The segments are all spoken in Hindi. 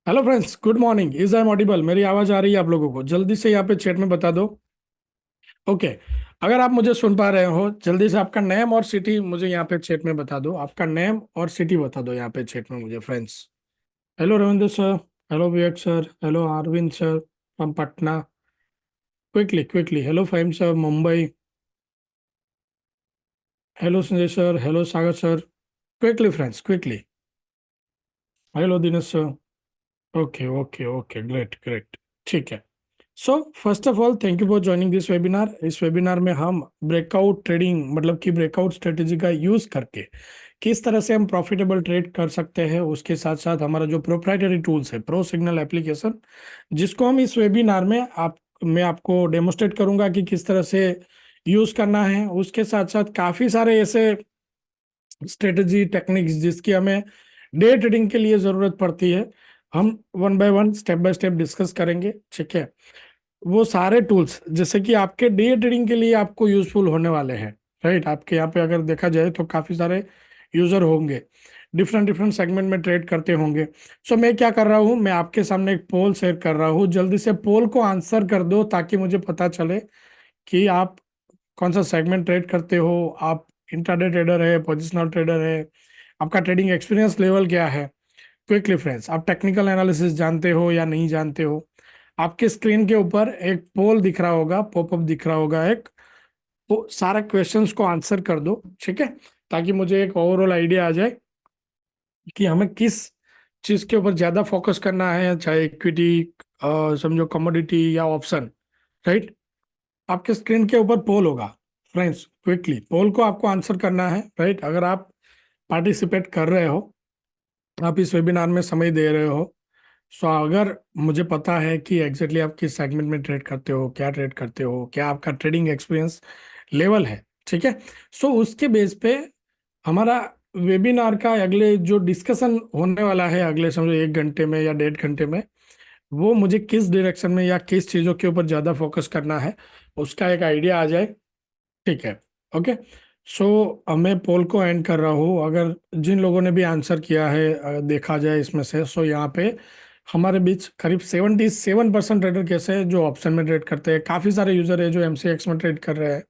Hello friends, good morning. Is I am audible? मेरी आवाज आ रही है आप लोगों को? जल्दी से यहाँ पे चैट में बता दो। ओके। अगर आप मुझे सुन पा रहे हो, जल्दी से आपका नेम और सिटी मुझे यहाँ पे चैट में बता दो। आपका नेम और सिटी बता दो यहाँ पे चैट में मुझे, friends. Hello Ravindra sir. Hello Vivek sir. Hello Arvind sir from Patna. Quickly quickly. Hello फाइम sir, Mumbai. Hello Sanjay sir. Hello Sagar sir. Quickly friends, quickly. Hello Dinesh sir. Okay okay okay, great great. ठीक है। So first of all, thank you for joining this webinar. इस वेबिनार में हम ब्रेकआउट ट्रेडिंग मतलब कि ब्रेकआउट स्ट्रेटेजी का यूज करके किस तरह से हम प्रॉफिटेबल ट्रेड कर सकते हैं, उसके साथ साथ हमारा जो प्रोप्राइटरी टूल्स है प्रो सिग्नल एप्लीकेशन, जिसको हम इस वेबिनार में मैं आपको डेमोस्ट्रेट करूंगा कि किस तरह से यूज करना है। उसके साथ साथ काफी सारे ऐसे स्ट्रेटेजी टेक्निक्स जिसकी हमें डे ट्रेडिंग के लिए जरूरत पड़ती है, हम one by one step by step discuss करेंगे। ठीक है। वो सारे टूल्स जैसे कि आपके डे ट्रेडिंग के लिए आपको यूजफुल होने वाले हैं। राइट। आपके यहाँ पे अगर देखा जाए तो काफी सारे यूजर होंगे, डिफरेंट डिफरेंट सेगमेंट में ट्रेड करते होंगे। सो मैं क्या कर रहा हूँ, मैं आपके सामने एक पोल शेयर कर रहा हूँ। जल्दी से पोल को आंसर कर दो ताकि मुझे पता चले कि आप कौन सा सेगमेंट ट्रेड करते हो। आप इंट्राडे ट्रेडर है, पोजिशनल ट्रेडर है, आपका ट्रेडिंग एक्सपीरियंस लेवल क्या है। क्विकली फ्रेंड्स, आप टेक्निकल एनालिसिस जानते हो या नहीं जानते हो। आपके स्क्रीन के ऊपर एक पोल दिख रहा होगा, पॉपअप दिख रहा होगा एक। वो सारे क्वेश्चंस को आंसर कर दो, ठीक है, ताकि मुझे एक ओवरऑल आइडिया आ जाए कि हमें किस चीज के ऊपर ज्यादा फोकस करना है, चाहे इक्विटी, समझो कमोडिटी या ऑप्शन। राइट। आपके स्क्रीन के ऊपर पोल होगा। फ्रेंड्स, क्विकली पोल को आपको आंसर करना है। राइट। अगर आप पार्टिसिपेट कर रहे हो, आप इस वेबिनार में समय दे रहे हो, सो अगर मुझे पता है कि एग्जैक्टली आप किस सेगमेंट में ट्रेड करते हो, क्या ट्रेड करते हो, क्या आपका ट्रेडिंग एक्सपीरियंस लेवल है। ठीक है। सो उसके बेस पे हमारा वेबिनार का अगले जो डिस्कशन होने वाला है, अगले समझो 1 घंटे में या 1.5 घंटे में, वो मुझे किस डायरेक्शन में या किस चीज़ों के ऊपर ज़्यादा फोकस करना है, उसका एक आइडिया आ जाए। ठीक है। ओके। सो मैं पोल को एंड कर रहा हूँ। अगर जिन लोगों ने भी आंसर किया है, देखा जाए इसमें से, सो यहाँ पे हमारे बीच करीब 77% ट्रेडर कैसे हैं जो ऑप्शन में ट्रेड करते हैं। काफ़ी सारे यूज़र है जो एमसीएक्स में ट्रेड कर रहे हैं।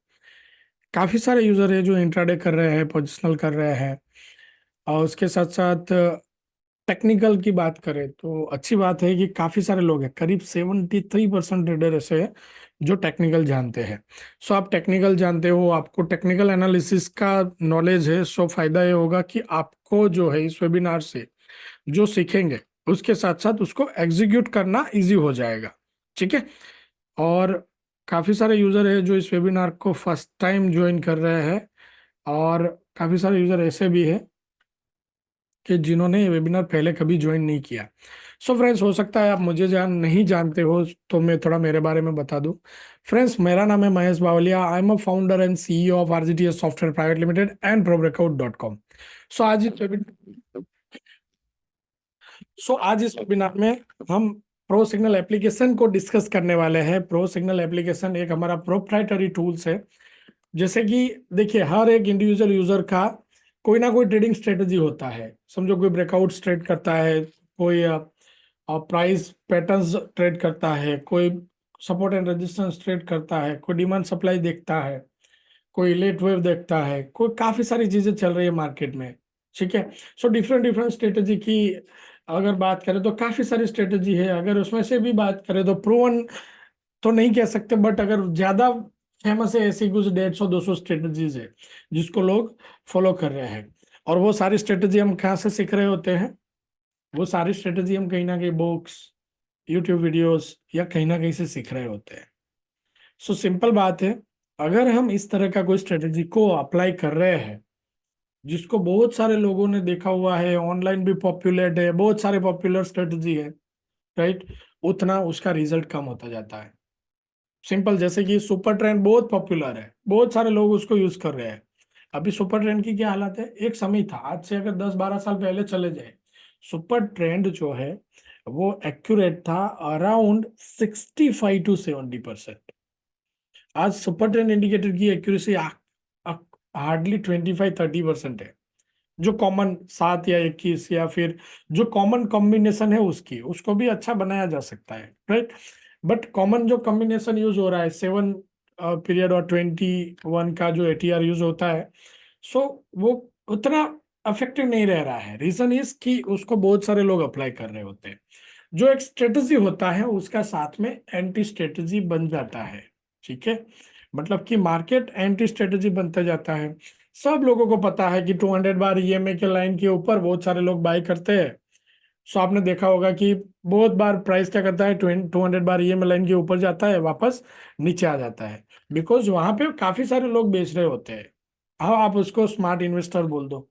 काफ़ी सारे यूज़र है जो इंट्राडे कर रहे हैं, पोजिशनल कर रहे हैं। और उसके साथ साथ टेक्निकल की बात करें तो अच्छी बात है कि काफ़ी सारे लोग हैं, करीब 73% ट्रेडर ऐसे हैं जो टेक्निकल जानते हैं। सो आप टेक्निकल जानते हो, आपको टेक्निकल एनालिसिस का नॉलेज है। सो फायदा ये होगा कि आपको जो है इस वेबिनार से जो सीखेंगे उसके साथ साथ उसको एग्जीक्यूट करना इजी हो जाएगा। ठीक है। और काफ़ी सारे यूज़र है जो इस वेबिनार को फर्स्ट टाइम ज्वाइन कर रहे हैं, और काफ़ी सारे यूज़र ऐसे भी है कि जिन्होंने ये वेबिनार पहले कभी ज्वाइन नहीं किया। सो फ्रेंड्स, हो सकता है आप मुझे नहीं जानते हो, तो मैं थोड़ा मेरे बारे में बता दूं। फ्रेंड्स, मेरा नाम है Mahesh Bawaliya. I am a founder and CEO of RGTS software private limited and pro breakout dot com. So आज इस वेबिनार में हम प्रो सिग्नल एप्लीकेशन को डिस्कस करने वाले हैं। प्रो सिग्नल एप्लीकेशन एक हमारा प्रोप्राइटरी टूल्स है। जैसे कि देखिए, हर एक इंडिविजुअल यूजर का कोई ना कोई ट्रेडिंग स्ट्रेटजी होता है। समझो कोई ब्रेकआउट ट्रेड करता है, कोई प्राइस पैटर्न्स ट्रेड करता है, कोई सपोर्ट एंड रेजिस्टेंस ट्रेड करता है, कोई डिमांड सप्लाई देखता है, कोई लेट वेव देखता है, कोई काफी सारी चीजें चल रही है मार्केट में। ठीक है। सो डिफरेंट डिफरेंट स्ट्रेटजी की अगर बात करें तो काफी सारी स्ट्रेटजी है। अगर उसमें से भी बात करें तो प्रूवन तो नहीं कह सकते, बट अगर ज्यादा फेमस है ऐसी कुछ 150-200 स्ट्रेटजीज है जिसको लोग फॉलो कर रहे हैं। और वो सारी स्ट्रेटजी हम कहाँ से सीख रहे होते हैं? वो सारी स्ट्रेटजी हम कहीं ना कहीं बुक्स, यूट्यूब वीडियोस या कहीं ना कहीं से सीख रहे होते हैं। सो सिंपल बात है, अगर हम इस तरह का कोई स्ट्रेटजी को अप्लाई कर रहे हैं जिसको बहुत सारे लोगों ने देखा हुआ है, ऑनलाइन भी पॉपुलर है, बहुत सारे पॉपुलर स्ट्रेटजी है, राइट, उतना उसका रिजल्ट कम होता जाता है। सिंपल, जैसे कि सुपर ट्रेंड बहुत पॉपुलर है, बहुत सारे लोग उसको यूज कर रहे हैं। अभी सुपर ट्रेंड की क्या हालत है? एक समय था, आज से अगर 10-12 साल पहले चले जाए, सुपर ट्रेंड जो है वो एक्यूरेट था अराउंड 65 to 70%। आज सुपर ट्रेंड इंडिकेटर की एक्यूरेसी हार्डली 25-30% है। जो कॉमन 7 या 21 या फिर जो कॉमन कॉम्बिनेशन है उसकी, उसको भी अच्छा बनाया जा सकता है, राइट। बट कॉमन जो कॉम्बिनेशन यूज हो रहा है 7 पीरियड और 21 का जो ATR यूज होता है, सो वो उतना इफेक्टिव नहीं रह रहा है। रीजन इज कि उसको बहुत सारे लोग अप्लाई कर रहे होते हैं। जो एक स्ट्रेटजी होता है उसका साथ में एंटी स्ट्रेटजी बन जाता है, ठीक है। मतलब कि मार्केट एंटी स्ट्रेटजी बनता जाता है। सब लोगों को पता है कि 200 बार EMA के लाइन के ऊपर बहुत सारे लोग बाय करते हैं। सो आपने देखा होगा कि बहुत बार प्राइस क्या करता है, 200 बार EMA लाइन के ऊपर जाता है, वापस नीचे आ जाता है, बिकॉज वहां पे काफी सारे लोग बेच रहे होते हैं। हाँ, आप उसको स्मार्ट इन्वेस्टर बोल दो,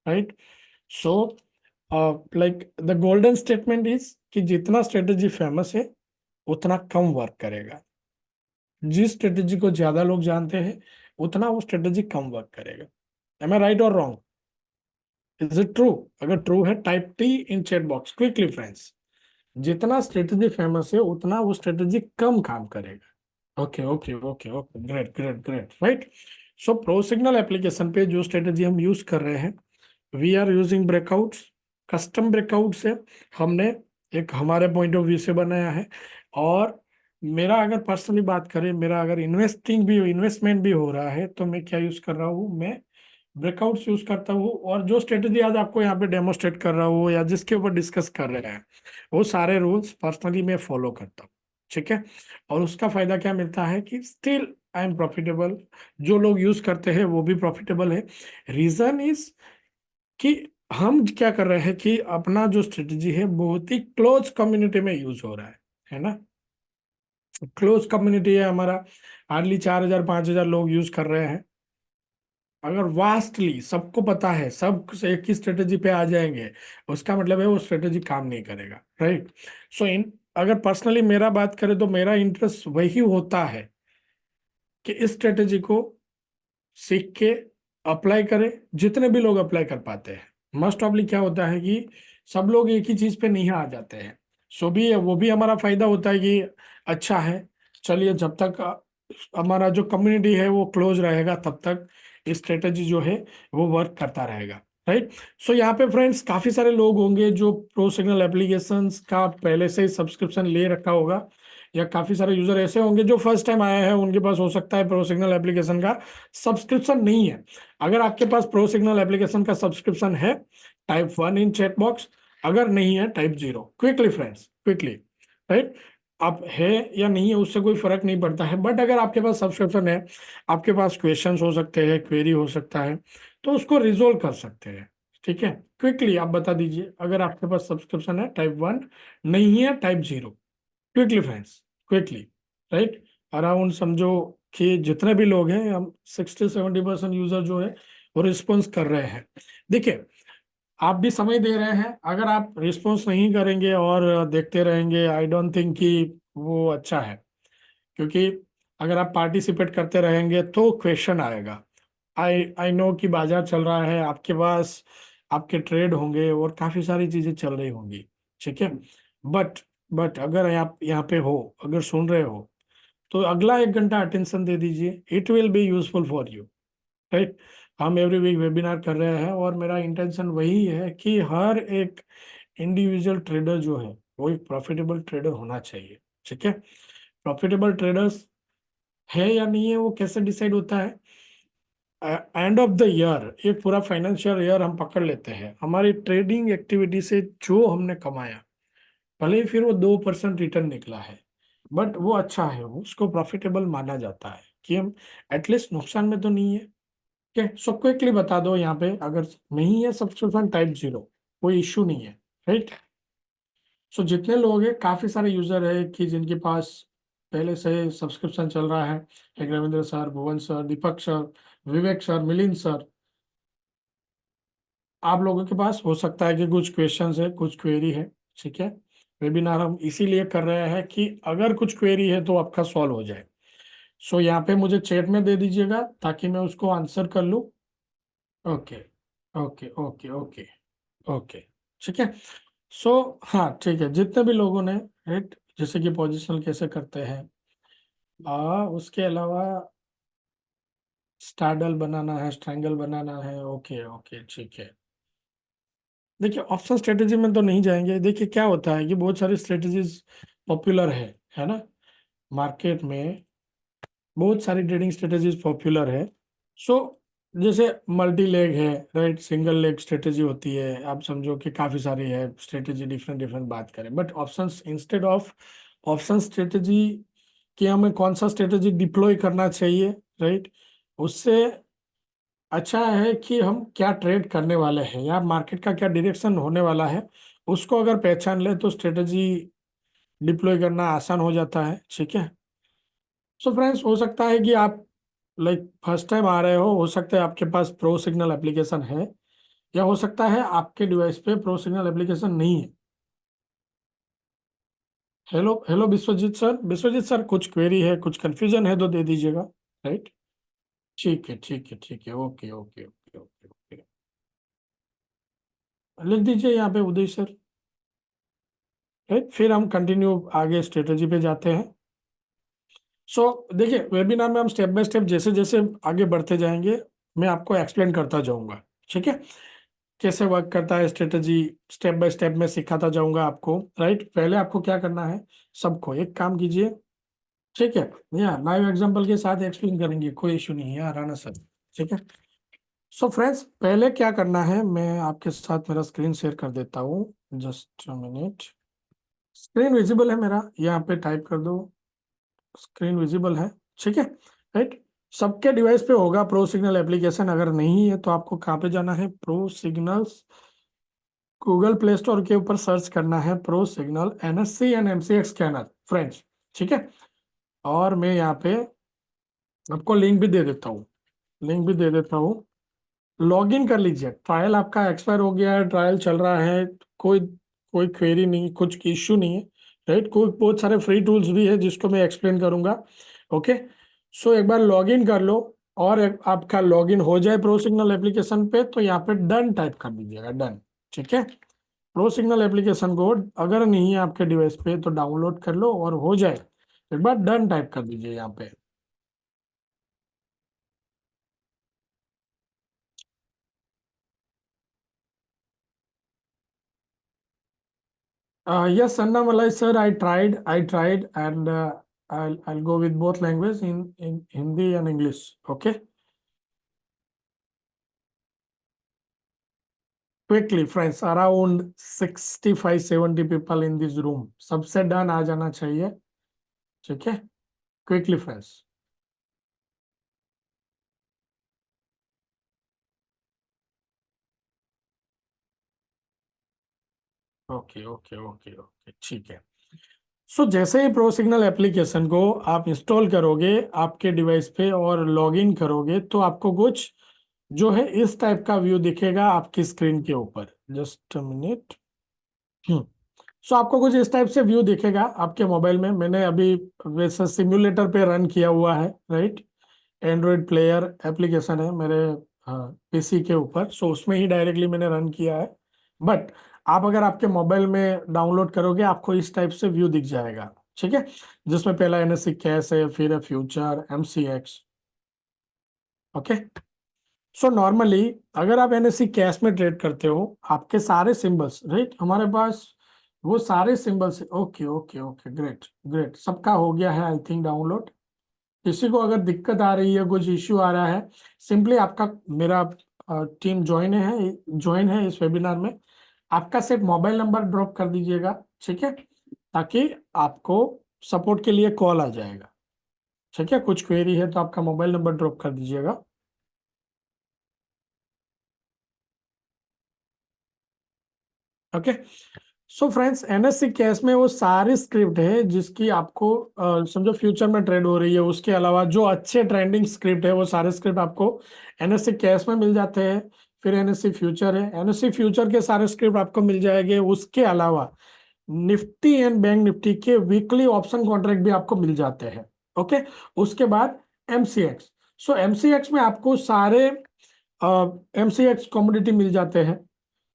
right. So like the golden statement is कि जितना स्ट्रेटेजी फेमस है उतना कम वर्क करेगा। जिस स्ट्रेटेजी को ज्यादा लोग जानते हैं उतना वो स्ट्रेटेजी कम वर्क करेगा। एम आई राइट और रॉन्ग? Is it true? अगर ट्रू है type T in chat box quickly friends. जितना स्ट्रेटेजी फेमस है उतना वो स्ट्रेटेजी कम काम करेगा। Okay okay okay okay, great great great, right. So pro signal application पे जो स्ट्रेटेजी हम यूज कर रहे हैं, we are using breakouts, custom breakouts है। हमने एक हमारे पॉइंट ऑफ व्यू से बनाया है। और मेरा अगर पर्सनली बात करें, मेरा अगर इन्वेस्टमेंट भी हो रहा है, तो मैं क्या यूज कर रहा हूँ, मैं ब्रेकआउट्स यूज करता हूँ। और जो स्ट्रेटेजी आज आपको यहाँ पे डेमोस्ट्रेट कर रहा हूँ या जिसके ऊपर डिस्कस कर रहे हैं, वो सारे रूल्स पर्सनली मैं फॉलो करता हूँ, ठीक है। और उसका फायदा क्या मिलता है कि स्टिल आई एम प्रॉफिटेबल। जो लोग यूज करते हैं वो भी प्रॉफिटेबल है। रीजन इज कि हम क्या कर रहे हैं कि अपना जो स्ट्रेटजी है बहुत ही क्लोज कम्युनिटी में यूज हो रहा है ना। क्लोज कम्युनिटी है हमारा, हार्डली 4,000 5,000 लोग यूज कर रहे हैं। अगर वास्टली सबको पता है, सब एक ही स्ट्रेटजी पे आ जाएंगे, उसका मतलब है वो स्ट्रेटजी काम नहीं करेगा, राइट। सो इन अगर पर्सनली मेरा बात करें तो मेरा इंटरेस्ट वही होता है कि इस स्ट्रेटजी को सीख के अप्लाई करें, जितने भी लोग अप्लाई कर पाते हैं। मोस्ट ऑफली क्या होता है कि सब लोग एक ही चीज पे नहीं आ जाते हैं। सो भी वो भी हमारा फायदा होता है कि अच्छा है, चलिए जब तक हमारा जो कम्युनिटी है वो क्लोज रहेगा तब तक स्ट्रेटेजी जो है वो वर्क करता रहेगा, राइट। सो यहाँ पे फ्रेंड्स काफी सारे लोग होंगे जो प्रो सिग्नल एप्लीकेशंस का पहले से ही सब्सक्रिप्शन ले रखा होगा, या काफी सारे यूजर ऐसे होंगे जो फर्स्ट टाइम आए हैं, उनके पास हो सकता है प्रो सिग्नल एप्लीकेशन का सब्सक्रिप्शन नहीं है। अगर आपके पास प्रो सिग्नल एप्लीकेशन का सब्सक्रिप्शन है, टाइप 1 इन चैट बॉक्स। अगर नहीं है, type 0 quickly friends, quickly, right. आप है या नहीं है उससे कोई फर्क नहीं पड़ता है, बट अगर आपके पास सब्सक्रिप्शन है, आपके पास क्वेश्चंस हो सकते हैं, क्वेरी हो सकता है, तो उसको रिजोल्व कर सकते हैं, ठीक है। क्विकली आप बता दीजिए अगर आपके पास सब्सक्रिप्शन है टाइप 1, नहीं है type 0, quickly friends, quickly, right. Around समझो कि जितने भी लोग हैं, हम 60-70% यूजर जो है वो रिस्पॉन्स कर रहे हैं। देखिए, आप भी समय दे रहे हैं, अगर आप रिस्पॉन्स नहीं करेंगे और देखते रहेंगे, आई डोंट थिंक कि वो अच्छा है। क्योंकि अगर आप पार्टिसिपेट करते रहेंगे तो क्वेश्चन आएगा। आई आई नो कि बाजार चल रहा है, आपके पास आपके ट्रेड होंगे और काफी सारी चीजें चल रही होंगी, ठीक है। बट बट अगर आप यहाँ पे हो, अगर सुन रहे हो, तो अगला 1 घंटा अटेंशन दे दीजिए, it will be useful for you, right. हम एवरी वीक वेबिनार कर रहे हैं और मेरा इंटेंशन वही है कि हर एक इंडिविजुअल ट्रेडर जो है वो एक प्रॉफिटेबल ट्रेडर होना चाहिए, ठीक है। प्रॉफिटेबल ट्रेडर्स है या नहीं है वो कैसे डिसाइड होता है? एंड ऑफ द ईयर, एक पूरा फाइनेंशियल ईयर हम पकड़ लेते हैं, हमारी ट्रेडिंग एक्टिविटी से जो हमने कमाया, भले ही फिर वो 2% रिटर्न निकला है, बट वो अच्छा है, वो उसको प्रॉफिटेबल माना जाता है कि हम एटलीस्ट नुकसान में तो नहीं है। ठीक है, सो क्विकली बता दो यहाँ पे, अगर नहीं है सब्सक्रिप्शन टाइप 0, कोई इश्यू नहीं है, राइट। सो जितने लोग हैं, काफी सारे यूजर है कि जिनके पास पहले से सब्सक्रिप्शन चल रहा है, एक रविंद्र सर, भुवन सर, दीपक सर, विवेक सर, मिलिंद सर। आप लोगों के पास हो सकता है कि कुछ क्वेश्चंस है, कुछ क्वेरी है, ठीक है। वेबिनार हम इसीलिए कर रहे हैं कि अगर कुछ क्वेरी है तो आपका सॉल्व हो जाए। सो यहाँ पे मुझे चैट में दे दीजिएगा ताकि मैं उसको आंसर कर लूँ। Okay okay okay okay okay, ठीक है। सो हाँ, ठीक है, जितने भी लोगों ने, राइट, जैसे कि पोजिशनल कैसे करते हैं, उसके अलावा स्टाडल बनाना है, स्ट्रैंगल बनाना है, ओके ओके, ठीक है। देखिए ऑप्शन स्ट्रेटेजी में तो नहीं जाएंगे। देखिए क्या होता है कि बहुत सारी स्ट्रेटेजीज पॉपुलर है ना, मार्केट में बहुत सारी ट्रेडिंग स्ट्रेटेजीज पॉपुलर है। सो जैसे मल्टी लेग है, राइट, सिंगल लेग स्ट्रेटेजी होती है, आप समझो कि काफी सारी है स्ट्रेटेजी, डिफरेंट डिफरेंट बात करें, but options, instead of option strategy कि हमें कौन सा स्ट्रेटेजी डिप्लॉय करना चाहिए, राइट, उससे अच्छा है कि हम क्या ट्रेड करने वाले हैं या मार्केट का क्या डायरेक्शन होने वाला है, उसको अगर पहचान ले तो स्ट्रेटेजी डिप्लॉय करना आसान हो जाता है। ठीक है। सो फ्रेंड्स, हो सकता है कि आप लाइक फर्स्ट टाइम आ रहे हो सकता है आपके पास प्रो सिग्नल एप्लीकेशन है, या हो सकता है आपके डिवाइस पे प्रो सिग्नल एप्लीकेशन नहीं है। Hello hello Vishwajeet sir, Vishwajeet sir कुछ क्वेरी है, कुछ कंफ्यूजन है तो दे दीजिएगा। राइट। ठीक है ठीक है ठीक है, okay okay okay okay okay, लिख दीजिए यहाँ पे उदय सर। राइट, फिर हम कंटिन्यू आगे स्ट्रेटेजी पे जाते हैं। सो देखिए वेबिनार में हम स्टेप बाय स्टेप जैसे जैसे आगे बढ़ते जाएंगे, मैं आपको एक्सप्लेन करता जाऊंगा। ठीक है, कैसे वर्क करता है स्ट्रेटेजी, स्टेप बाय स्टेप में सिखाता जाऊंगा आपको। राइट, पहले आपको क्या करना है, सबको एक काम कीजिए। ठीक है, यहाँ लाइव एग्जांपल के साथ एक्सप्लेन करेंगे, कोई इशू नहीं है, राणा सर। ठीक है। सो फ्रेंड्स, पहले क्या करना है, मैं आपके साथ मेरा स्क्रीन शेयर कर देता हूँ। Just minute. स्क्रीन विजिबल है मेरा, यहाँ पे टाइप कर दो, स्क्रीन विजिबल है। ठीक है। राइट, सबके डिवाइस पे होगा प्रो सिग्नल एप्लीकेशन, अगर नहीं है तो आपको कहाँ पे जाना है, pro signals, Google play store के ऊपर सर्च करना है pro signal NSC and MCX scanner friends. ठीक है, और मैं यहाँ पे आपको लिंक भी दे देता हूँ, लिंक भी दे देता हूँ। लॉग इन कर लीजिए, ट्रायल आपका एक्सपायर हो गया है, ट्रायल चल रहा है, कोई कोई क्वेरी नहीं, कुछ इश्यू नहीं है। राइट, कोई बहुत सारे फ्री टूल्स भी है जिसको मैं एक्सप्लेन करूंगा। ओके, सो एक बार लॉग इन कर लो, और आपका लॉग इन हो जाए प्रो सिग्नल एप्लीकेशन पे तो यहाँ पे डन टाइप कर दीजिएगा, डन। ठीक है, प्रो सिग्नल एप्लीकेशन को अगर नहीं है आपके डिवाइस पे तो डाउनलोड कर लो, और हो जाए एक बार डन टाइप कर दीजिए यहाँ पे। Yes, Annamalai sir, I tried, and I'll go with both language in Hindi and English. Okay, quickly, friends. Around 65-70 people in this room. सबसे डन आ जाना चाहिए। ठीक है, quickly, friends. Okay okay okay okay, ठीक है। सो जैसे ही प्रो सिग्नल एप्लीकेशन को आप इंस्टॉल करोगे आपके डिवाइस पे और लॉगिन करोगे तो आपको कुछ जो है इस टाइप का व्यू दिखेगा आपकी स्क्रीन के ऊपर। Just minute. हम्म। सो आपको कुछ इस टाइप से व्यू दिखेगा आपके मोबाइल में। मैंने अभी वैसे सिम्युलेटर पे रन किया हुआ है, राइट, एंड्रॉयड प्लेयर एप्लीकेशन है मेरे पीसी के ऊपर, सो उसमें ही डायरेक्टली मैंने रन किया है। बट आप अगर आपके मोबाइल में डाउनलोड करोगे आपको इस टाइप से व्यू दिख जाएगा। ठीक है, जिसमें पहला एनएससी कैश है, फिर है future, MCX. Okay, so normally अगर आप एनएससी कैश में ट्रेड करते हो आपके सारे सिंबल्स, राइट, हमारे पास वो सारे symbols. Okay okay okay, great great, सबका हो गया है आई थिंक डाउनलोड। किसी को अगर दिक्कत आ रही है, कुछ इश्यू आ रहा है, सिंपली आपका मेरा टीम ज्वाइन है इस वेबिनार में, आपका सिर्फ मोबाइल नंबर ड्रॉप कर दीजिएगा। ठीक है, ताकि आपको सपोर्ट के लिए कॉल आ जाएगा। ठीक है, कुछ क्वेरी है तो आपका मोबाइल नंबर ड्रॉप कर दीजिएगा। Okay, so friends, NSC cash में वो सारी स्क्रिप्ट है जिसकी आपको समझो फ्यूचर में ट्रेड हो रही है, उसके अलावा जो अच्छे ट्रेंडिंग स्क्रिप्ट है वो सारे स्क्रिप्ट आपको एनएससी कैश में मिल जाते हैं। फिर एनएससी फ्यूचर है, एनएससी फ्यूचर के सारे स्क्रिप्ट आपको मिल जाएंगे। उसके अलावा निफ्टी एंड बैंक निफ्टी के वीकली ऑप्शन कॉन्ट्रैक्ट भी आपको मिल जाते हैं। ओके, उसके बाद एमसीएक्स। सो एमसीएक्स में आपको सारे एमसीएक्स कमोडिटी मिल जाते हैं।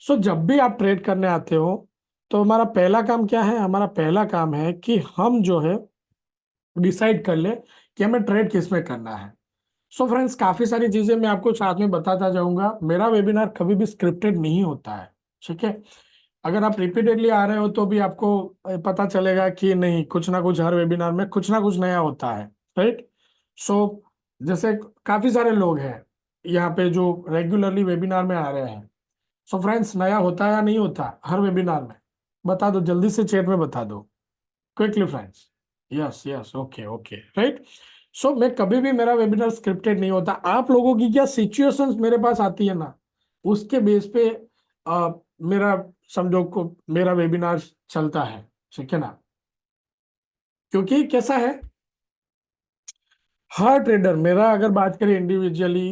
सो जब भी आप ट्रेड करने आते हो तो हमारा पहला काम क्या है, हमारा पहला काम है कि हम जो है डिसाइड कर ले कि हमें ट्रेड किस में करना है। सो फ्रेंड्स, काफी सारी चीजें मैं आपको साथ में बताता जाऊंगा। मेरा वेबिनार कभी भी स्क्रिप्टेड नहीं होता है। ठीक है। अगर आप रिपीटेडली आ रहे हो तो भी आपको पता चलेगा कि नहीं, कुछ ना कुछ हर वेबिनार में कुछ ना कुछ नया होता है, राइट। सो जैसे काफी सारे लोग हैं यहाँ पे जो रेगुलरली वेबिनार में आ रहे हैं। सो फ्रेंड्स, नया होता है या नहीं होता हर वेबिनार में? बता दो जल्दी से, चैट में बता दो quickly friends. Yes yes, okay okay, right. So मैं कभी भी, मेरा वेबिनार स्क्रिप्टेड नहीं होता। आप लोगों की क्या सिचुएशंस मेरे पास आती है ना, उसके बेस पे मेरा, समझो को, मेरा वेबिनार चलता है, ठीक है ना। क्योंकि कैसा है, हर ट्रेडर, मेरा अगर बात करें इंडिविजुअली,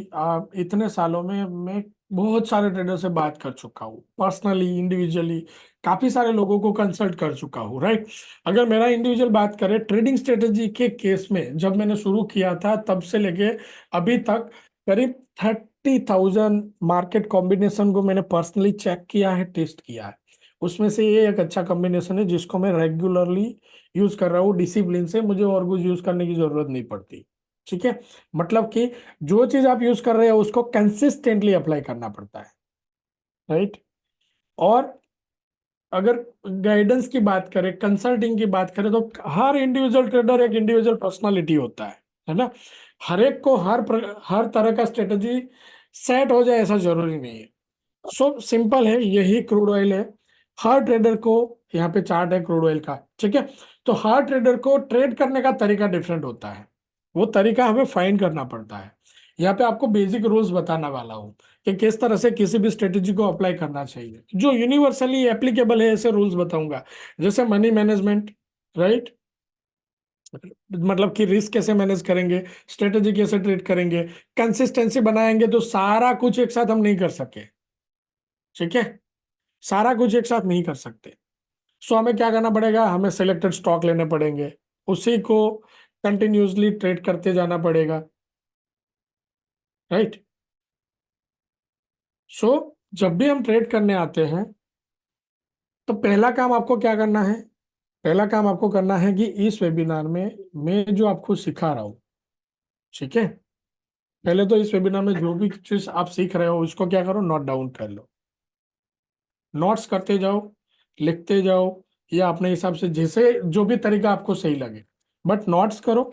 इतने सालों में मैं बहुत सारे ट्रेडर से बात कर चुका हूँ, पर्सनली, इंडिविजुअली, काफी सारे लोगों को कंसल्ट कर चुका हूँ, राइट। अगर मेरा इंडिविजुअल बात करें ट्रेडिंग स्ट्रेटेजी के केस में, जब मैंने शुरू किया था तब से लेके अभी तक करीब 30,000 मार्केट कॉम्बिनेशन को मैंने पर्सनली चेक किया है, टेस्ट किया है। उसमें से ये एक अच्छा कॉम्बिनेशन है जिसको मैं रेगुलरली यूज कर रहा हूँ डिसिप्लिन से, मुझे और कुछ यूज करने की जरूरत नहीं पड़ती, ठीक है। मतलब कि जो चीज आप यूज कर रहे हो उसको कंसिस्टेंटली अप्लाई करना पड़ता है, राइट। और अगर गाइडेंस की बात करें, कंसल्टिंग की बात करें, तो हर इंडिविजुअल ट्रेडर एक इंडिविजुअल पर्सनालिटी होता है ना। हर एक को हर तरह का स्ट्रेटजी सेट हो जाए ऐसा जरूरी नहीं है। सो सिंपल है, यही क्रूड ऑयल है। हर ट्रेडर को, यहाँ पे चार्ट है क्रूड ऑयल का, ठीक है। तो हर ट्रेडर को ट्रेड करने का तरीका डिफरेंट होता है, वो तरीका हमें फाइंड करना पड़ता है। यहाँ पे आपको बेसिक रूल्स बताने वाला हूँ कि किस तरह से किसी भी स्ट्रेटेजी को अप्लाई करना चाहिए, जो यूनिवर्सली एप्लीकेबल है, ऐसे रूल्स बताऊंगा। जैसे मनी मैनेजमेंट, राइट, मतलब कि रिस्क कैसे मैनेज करेंगे, स्ट्रेटेजी कैसे ट्रेड करेंगे, कंसिस्टेंसी बनाएंगे, तो सारा कुछ एक साथ हम नहीं कर सके, ठीक है। सारा कुछ एक साथ नहीं कर सकते। सो हमें क्या करना पड़ेगा, हमें सिलेक्टेड स्टॉक लेने पड़ेंगे, उसी को कंटिन्यूसली ट्रेड करते जाना पड़ेगा, राइट। सो जब भी हम ट्रेड करने आते हैं तो पहला काम आपको क्या करना है, पहला काम आपको करना है कि इस वेबिनार में मैं जो आपको सिखा रहा हूँ, ठीक है, पहले तो इस वेबिनार में जो भी चीज आप सीख रहे हो उसको क्या करो, नोट डाउन कर लो। नोट्स करते जाओ, लिखते जाओ, या अपने हिसाब से जैसे जो भी तरीका आपको सही लगे, बट नोट्स करो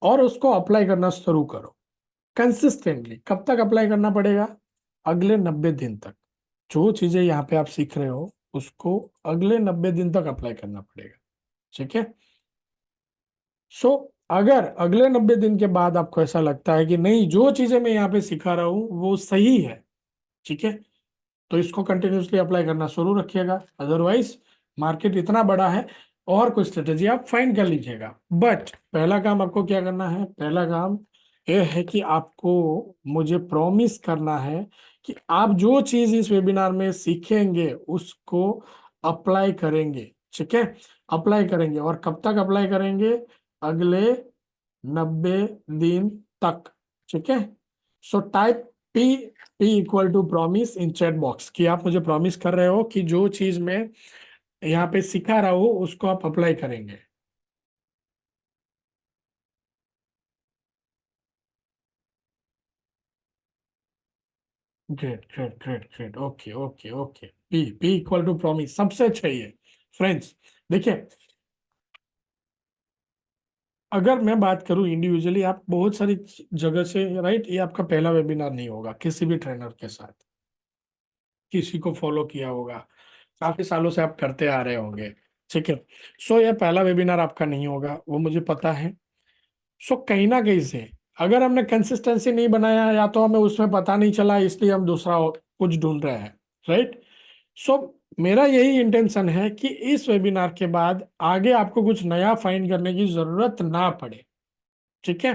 और उसको अप्लाई करना शुरू करो कंसिस्टेंटली। कब तक अप्लाई करना पड़ेगा? अगले 90 दिन तक। जो चीजें यहाँ पे आप सीख रहे हो उसको अगले 90 दिन तक अप्लाई करना पड़ेगा, ठीक है। सो अगर अगले 90 दिन के बाद आपको ऐसा लगता है कि नहीं, जो चीजें मैं यहाँ पे सिखा रहा हूँ वो सही है, ठीक है, तो इसको कंटिन्यूसली अप्लाई करना शुरू रखिएगा। अदरवाइज मार्केट इतना बड़ा है, और कोई स्ट्रेटेजी आप फाइंड कर लीजिएगा। बट पहला काम आपको क्या करना है, पहला काम यह है कि आपको मुझे प्रॉमिस करना है कि आप जो चीज इस वेबिनार में सीखेंगे उसको अप्लाई करेंगे, ठीक है। अप्लाई करेंगे, और कब तक अप्लाई करेंगे? अगले 90 दिन तक, ठीक है। So type P, P equal to promise in chat box, कि आप मुझे प्रॉमिस कर रहे हो कि जो चीज मैं यहाँ पे सिखा रहा हूँ उसको आप अप्लाई करेंगे। Great great great great, okay okay okay, P, P equal to promise सबसे अच्छा ही है फ्रेंड्स। देखिए, अगर मैं बात करूं इंडिविजुअली, आप बहुत सारी जगह से, राइट, ये आपका पहला वेबिनार नहीं होगा किसी भी ट्रेनर के साथ, किसी को फॉलो किया होगा, काफी सालों से आप करते आ रहे होंगे, ठीक है। सो ये पहला वेबिनार आपका नहीं होगा, वो मुझे पता है। सो कहीं ना कहीं से अगर हमने कंसिस्टेंसी नहीं बनाया, या तो हमें उसमें पता नहीं चला, इसलिए हम दूसरा कुछ ढूंढ रहे हैं, राइट। सो मेरा यही इंटेंशन है कि इस वेबिनार के बाद आगे आपको कुछ नया फाइंड करने की जरूरत ना पड़े, ठीक है।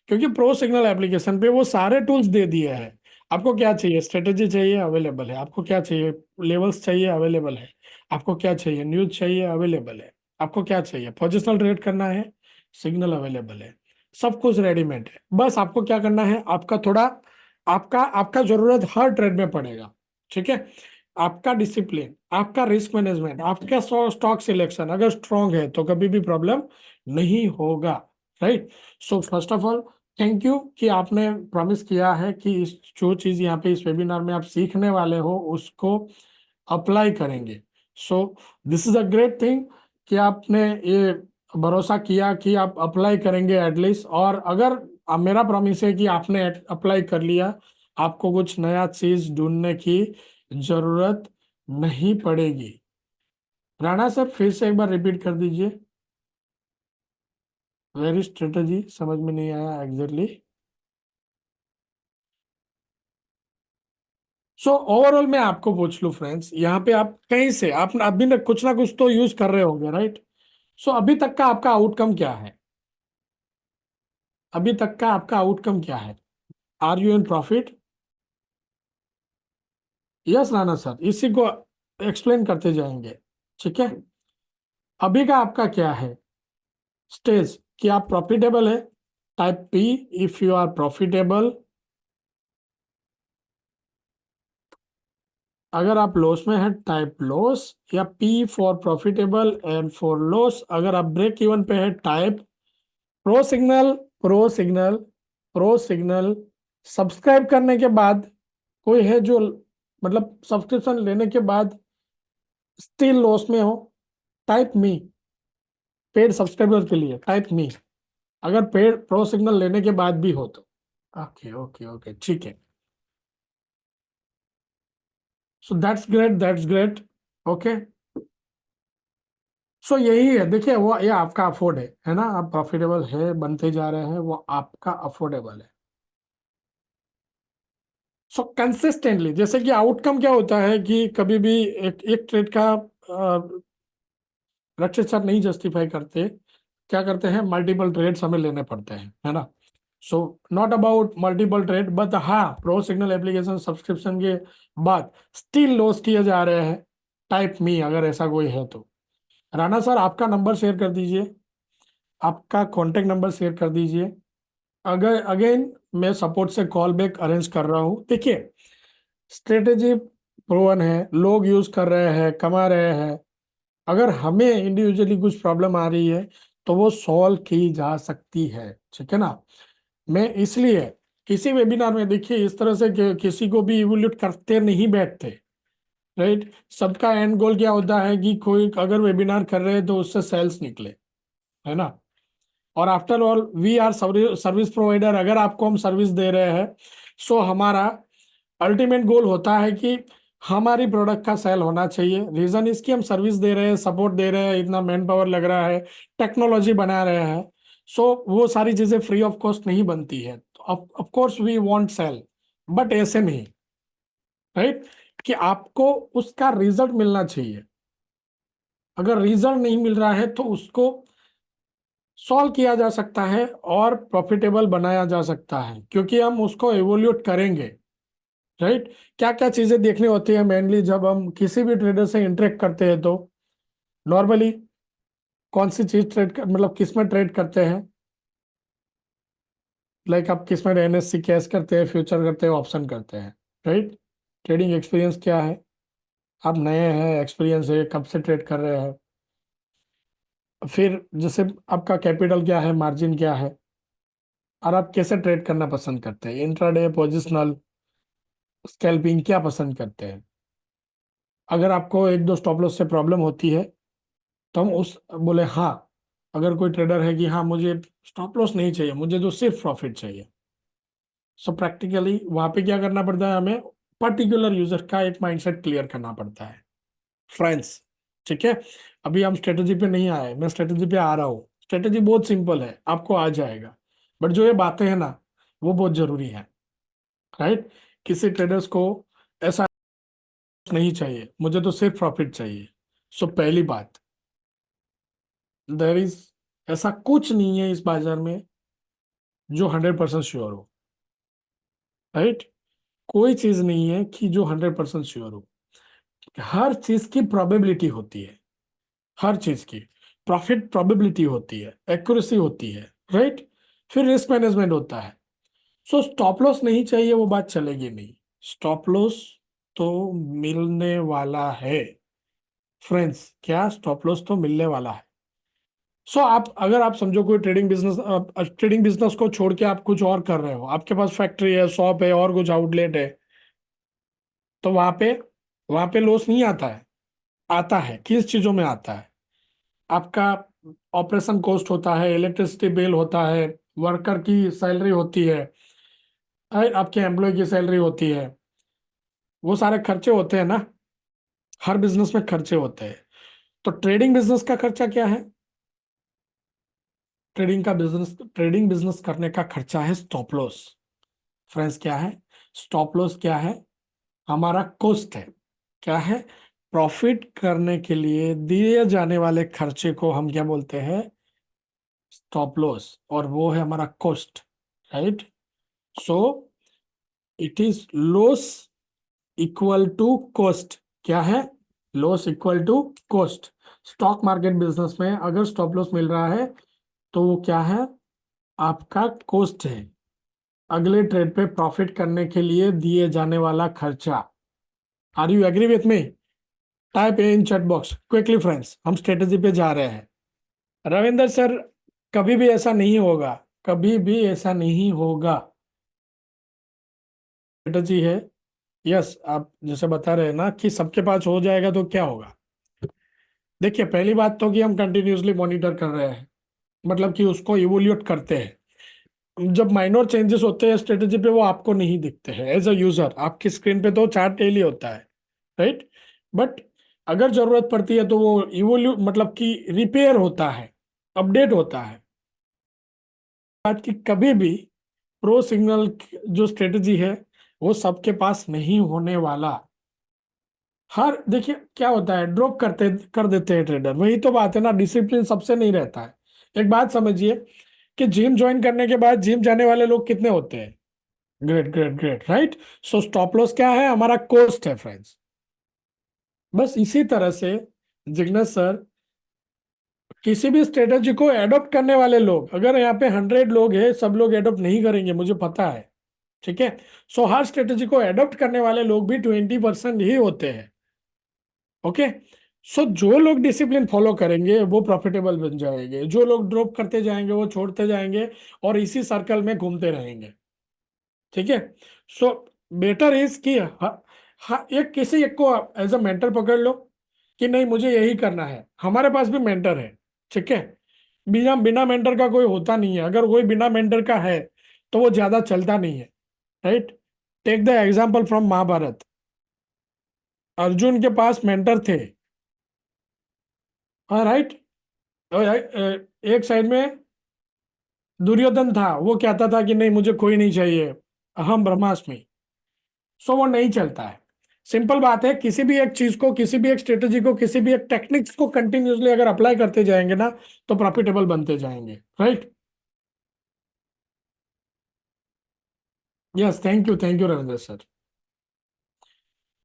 क्योंकि प्रो सिग्नल एप्लीकेशन पे वो सारे टूल्स दे दिए हैं। आपको क्या चाहिए, स्ट्रेटेजी चाहिए, अवेलेबल है। आपको क्या चाहिए, लेवल्स चाहिए, अवेलेबल है। आपको क्या चाहिए, न्यूज चाहिए, अवेलेबल है। आपको क्या चाहिए, पोजिशनल ट्रेड करना है, सिग्नल अवेलेबल है। सब कुछ रेडीमेड है, बस आपको क्या करना है, आपका थोड़ा, आपका आपका जरूरत हर ट्रेड में पड़ेगा, ठीक है। आपका डिसिप्लिन, आपका रिस्क मैनेजमेंट, आपका स्टॉक सिलेक्शन अगर स्ट्रांग है तो कभी भी प्रॉब्लम नहीं होगा, right. So first of all, thank you कि आपने प्रॉमिस किया है कि इस जो चीज यहाँ पे इस वेबिनार में आप सीखने वाले हो उसको अप्लाई करेंगे। So this is a great thing कि आपने ये भरोसा किया कि आप अप्लाई करेंगे एटलीस्ट। और अगर मेरा प्रॉमिस है कि आपने अप्लाई कर लिया, आपको कुछ नया चीज ढूंढने की जरूरत नहीं पड़ेगी। राणा सर फिर से एक बार रिपीट कर दीजिए। वेरी स्ट्रेटेजी समझ में नहीं आया एग्जैक्टली। सो ओवरऑल मैं आपको पूछ लूं फ्रेंड्स, यहाँ पे आप कहीं से आप अभी कुछ ना कुछ तो यूज कर रहे होंगे, राइट? सो अभी तक का आपका आउटकम क्या है? अभी तक का आपका आउटकम क्या है? Are you in profit? Yes Rana sir, इसी को एक्सप्लेन करते जाएंगे। ठीक है, अभी का आपका क्या है स्टेज कि आप प्रॉफिटेबल है? Type P if you are profitable. अगर आप लॉस में है टाइप लॉस, या P for profitable and for loss. अगर आप ब्रेक इवन पे है type pro signal. Pro signal, pro signal. Subscribe करने के बाद कोई है जो मतलब सब्सक्रिप्शन लेने के बाद स्टिल लॉस में हो, टाइप मी। पेड सब्सक्राइबर के लिए टाइप मी, अगर पेड प्रो सिग्नल लेने के बाद भी हो तो। ओके ओके ओके, ठीक है। So that's great, that's great. Okay, so यही है, देखिए वो ये आपका अफोर्ड है ना? आप प्रॉफिटेबल है बनते जा रहे हैं, वो आपका अफोर्डेबल है। सो कंसिस्टेंटली, जैसे कि आउटकम क्या होता है कि कभी भी एक ट्रेड का रक्षाचार नहीं जस्टिफाई करते, क्या करते हैं, मल्टीपल ट्रेड्स हमें लेने पड़ते हैं, है ना? So not about multiple trade, but हाँ प्रो सिग्नल एप्लीकेशन सब्सक्रिप्शन के बाद स्टिल लॉस किए जा रहे हैं, टाइप मी अगर ऐसा कोई है तो। राणा सर आपका नंबर शेयर कर दीजिए, आपका कॉन्टेक्ट नंबर शेयर कर दीजिए। अगर अगेन मैं सपोर्ट से कॉल बैक अरेंज कर रहा हूँ। देखिए स्ट्रेटेजी प्रूवन है, लोग यूज कर रहे हैं, कमा रहे हैं। अगर हमें इंडिविजुअली कुछ प्रॉब्लम आ रही है तो वो सॉल्व की जा सकती है, ठीक है ना? मैं इसलिए किसी वेबिनार में देखिए इस तरह से किसी को भी इवोल्यूट करते नहीं बैठते, राइट? सबका एंड गोल क्या होता है कि कोई अगर वेबिनार कर रहे हैं तो उससे सेल्स निकले, है ना? और after all we are service provider, अगर आपको हम सर्विस दे रहे हैं, सो हमारा अल्टीमेट गोल होता है कि हमारी प्रोडक्ट का सेल होना चाहिए। रीजन इसकी हम सर्विस दे रहे हैं, सपोर्ट दे रहे हैं, इतना मैन पावर लग रहा है, टेक्नोलॉजी बना रहे हैं। सो वो सारी चीजें फ्री ऑफ कॉस्ट नहीं बनती है, of course we want sell, but ऐसे नहीं, राइट? कि आपको उसका रिजल्ट मिलना चाहिए। अगर रिजल्ट नहीं मिल रहा है तो उसको सॉल्व किया जा सकता है और प्रॉफिटेबल बनाया जा सकता है, क्योंकि हम उसको एवोल्यूट करेंगे, राइट? क्या क्या चीजें देखनी होती है मेनली जब हम किसी भी ट्रेडर से इंटरेक्ट करते हैं तो? नॉर्मली कौन सी चीज मतलब किस में ट्रेड करते हैं? लाइक आप किस में एनएससी कैश करते हैं, फ्यूचर करते हैं, ऑप्शन करते हैं, राइट? ट्रेडिंग एक्सपीरियंस क्या है? आप नए हैं, एक्सपीरियंस है, कब से ट्रेड कर रहे हैं? फिर जैसे आपका कैपिटल क्या है, मार्जिन क्या है, और आप कैसे ट्रेड करना पसंद करते हैं, इंट्राडे, पोजिशनल, स्कैल्पिंग, क्या पसंद करते हैं? अगर आपको एक दो स्टॉप लॉस से प्रॉब्लम होती है तो हम उस बोले हाँ, अगर कोई ट्रेडर है कि हाँ मुझे स्टॉप लॉस नहीं चाहिए, मुझे तो सिर्फ प्रॉफिट चाहिए, सो प्रैक्टिकली वहां पे क्या करना पड़ता है, हमें पर्टिकुलर यूजर का एक माइंडसेट क्लियर करना पड़ता है फ्रेंड्स। ठीक है, अभी हम स्ट्रेटेजी पे नहीं आए, मैं स्ट्रेटेजी पे आ रहा हूँ। स्ट्रेटेजी बहुत सिंपल है, आपको आ जाएगा, बट जो ये बातें हैं ना वो बहुत जरूरी है, राइट? किसी ट्रेडर्स को ऐसा नहीं चाहिए, मुझे तो सिर्फ प्रॉफिट चाहिए। सो पहली बात, देर इज ऐसा कुछ नहीं है इस बाजार में जो 100% श्योर हो, राइट? कोई चीज नहीं है कि जो 100% श्योर हो। हर चीज की प्रोबेबिलिटी होती है, हर चीज की प्रॉफिट प्रोबेबिलिटी होती है, एक्यूरेसी होती है, राइट? फिर रिस्क मैनेजमेंट होता है। सो स्टॉप लॉस नहीं चाहिए वो बात चलेगी नहीं, स्टॉप लॉस तो मिलने वाला है फ्रेंड्स, क्या स्टॉप लॉस तो मिलने वाला है। सो आप अगर आप समझो कोई ट्रेडिंग बिजनेस को छोड़ के आप कुछ और कर रहे हो, आपके पास फैक्ट्री है, शॉप है, और कुछ आउटलेट है, तो वहां पे वहां पे लॉस नहीं आता है। आता है, किस चीजों में आता है? आपका ऑपरेशन कॉस्ट होता है, इलेक्ट्रिसिटी बिल होता है, वर्कर की सैलरी होती है, आपके एम्प्लॉय की सैलरी होती है, वो सारे खर्चे होते हैं ना। हर बिजनेस में खर्चे होते हैं। तो ट्रेडिंग बिजनेस का खर्चा क्या है? ट्रेडिंग बिजनेस करने का खर्चा है स्टॉप लॉस। फ्रेंड्स, क्या है स्टॉप लॉस? क्या है? हमारा कॉस्ट है। क्या है? प्रॉफिट करने के लिए दिए जाने वाले खर्चे को हम क्या बोलते हैं? Stop loss. और वो है हमारा cost, right? So it is loss equal to cost. क्या है? Loss equal to cost. Stock market business में अगर स्टॉप लॉस मिल रहा है तो वो क्या है? आपका कॉस्ट है। अगले ट्रेड पे प्रॉफिट करने के लिए दिए जाने वाला खर्चा। Are you agree with me? Type A in chat box quickly friends, हम स्ट्रेटेजी पे जा रहे हैं। रविंदर सर, कभी भी ऐसा नहीं होगा। कभी भी ऐसा नहीं होगा। स्ट्रेटेजी है। यस, आप जैसे बता रहे हैं ना कि सबके पास हो जाएगा तो क्या होगा। देखिए, पहली बात तो कि हम कंटिन्यूसली मॉनिटर कर रहे हैं, मतलब कि उसको इवोल्यूट करते हैं। जब माइनर चेंजेस होते हैं स्ट्रेटेजी पे, वो आपको नहीं दिखते हैं एज अ यूजर। आपकी स्क्रीन पे तो चार्ट डेली होता है, राइट? बट अगर जरूरत पड़ती है तो वो इवोल्यू मतलब कि रिपेयर होता है, अपडेट होता है। बात कि कभी भी प्रो सिग्नल जो स्ट्रेटेजी है वो सबके पास नहीं होने वाला। हर देखिए क्या होता है, ड्रॉप करते कर देते हैं ट्रेडर। वही तो बात है ना, डिसिप्लिन सबसे नहीं रहता है। एक बात समझिए कि जिम ज्वाइन करने के बाद जिम जाने वाले लोग कितने होते हैं? Great great great, right? So stop loss क्या है? हमारा कॉस्ट है फ्रेंड्स। बस इसी तरह से जिग्नेश सर, किसी भी स्ट्रेटेजी को एडॉप्ट करने वाले लोग, अगर यहाँ पे 100 लोग हैं, सब लोग एडॉप्ट नहीं करेंगे, मुझे पता है। ठीक है? सो हर स्ट्रेटेजी को एडॉप्ट करने वाले लोग भी 20% ही होते हैं। ओके? सो जो लोग डिसिप्लिन फॉलो करेंगे वो प्रॉफिटेबल बन जाएंगे, जो लोग ड्रॉप करते जाएंगे वो छोड़ते जाएंगे, और इसी सर्कल में घूमते रहेंगे। ठीक है? सो बेटर इज कि एक किसी एक को एज अ मेंटर पकड़ लो कि नहीं मुझे यही करना है। हमारे पास भी मेंटर है। ठीक है? बिना बिना मेंटर का कोई होता नहीं है। अगर कोई बिना मेंटर का है तो वो ज्यादा चलता नहीं है, right? Take the example from Mahabharat. Arjun के पास मेंटर थे, हाँ, राइट? एक साइड में दुर्योधन था, वो कहता था कि नहीं मुझे कोई नहीं चाहिए, अहम ब्रह्मास्मि। सो वो नहीं चलता है। सिंपल बात है, किसी भी एक चीज को, किसी भी एक स्ट्रेटेजी को, किसी भी एक टेक्निक्स को कंटिन्यूसली अगर अप्लाई करते जाएंगे ना तो प्रॉफिटेबल बनते जाएंगे, right? Yes, thank you Ravindra sir.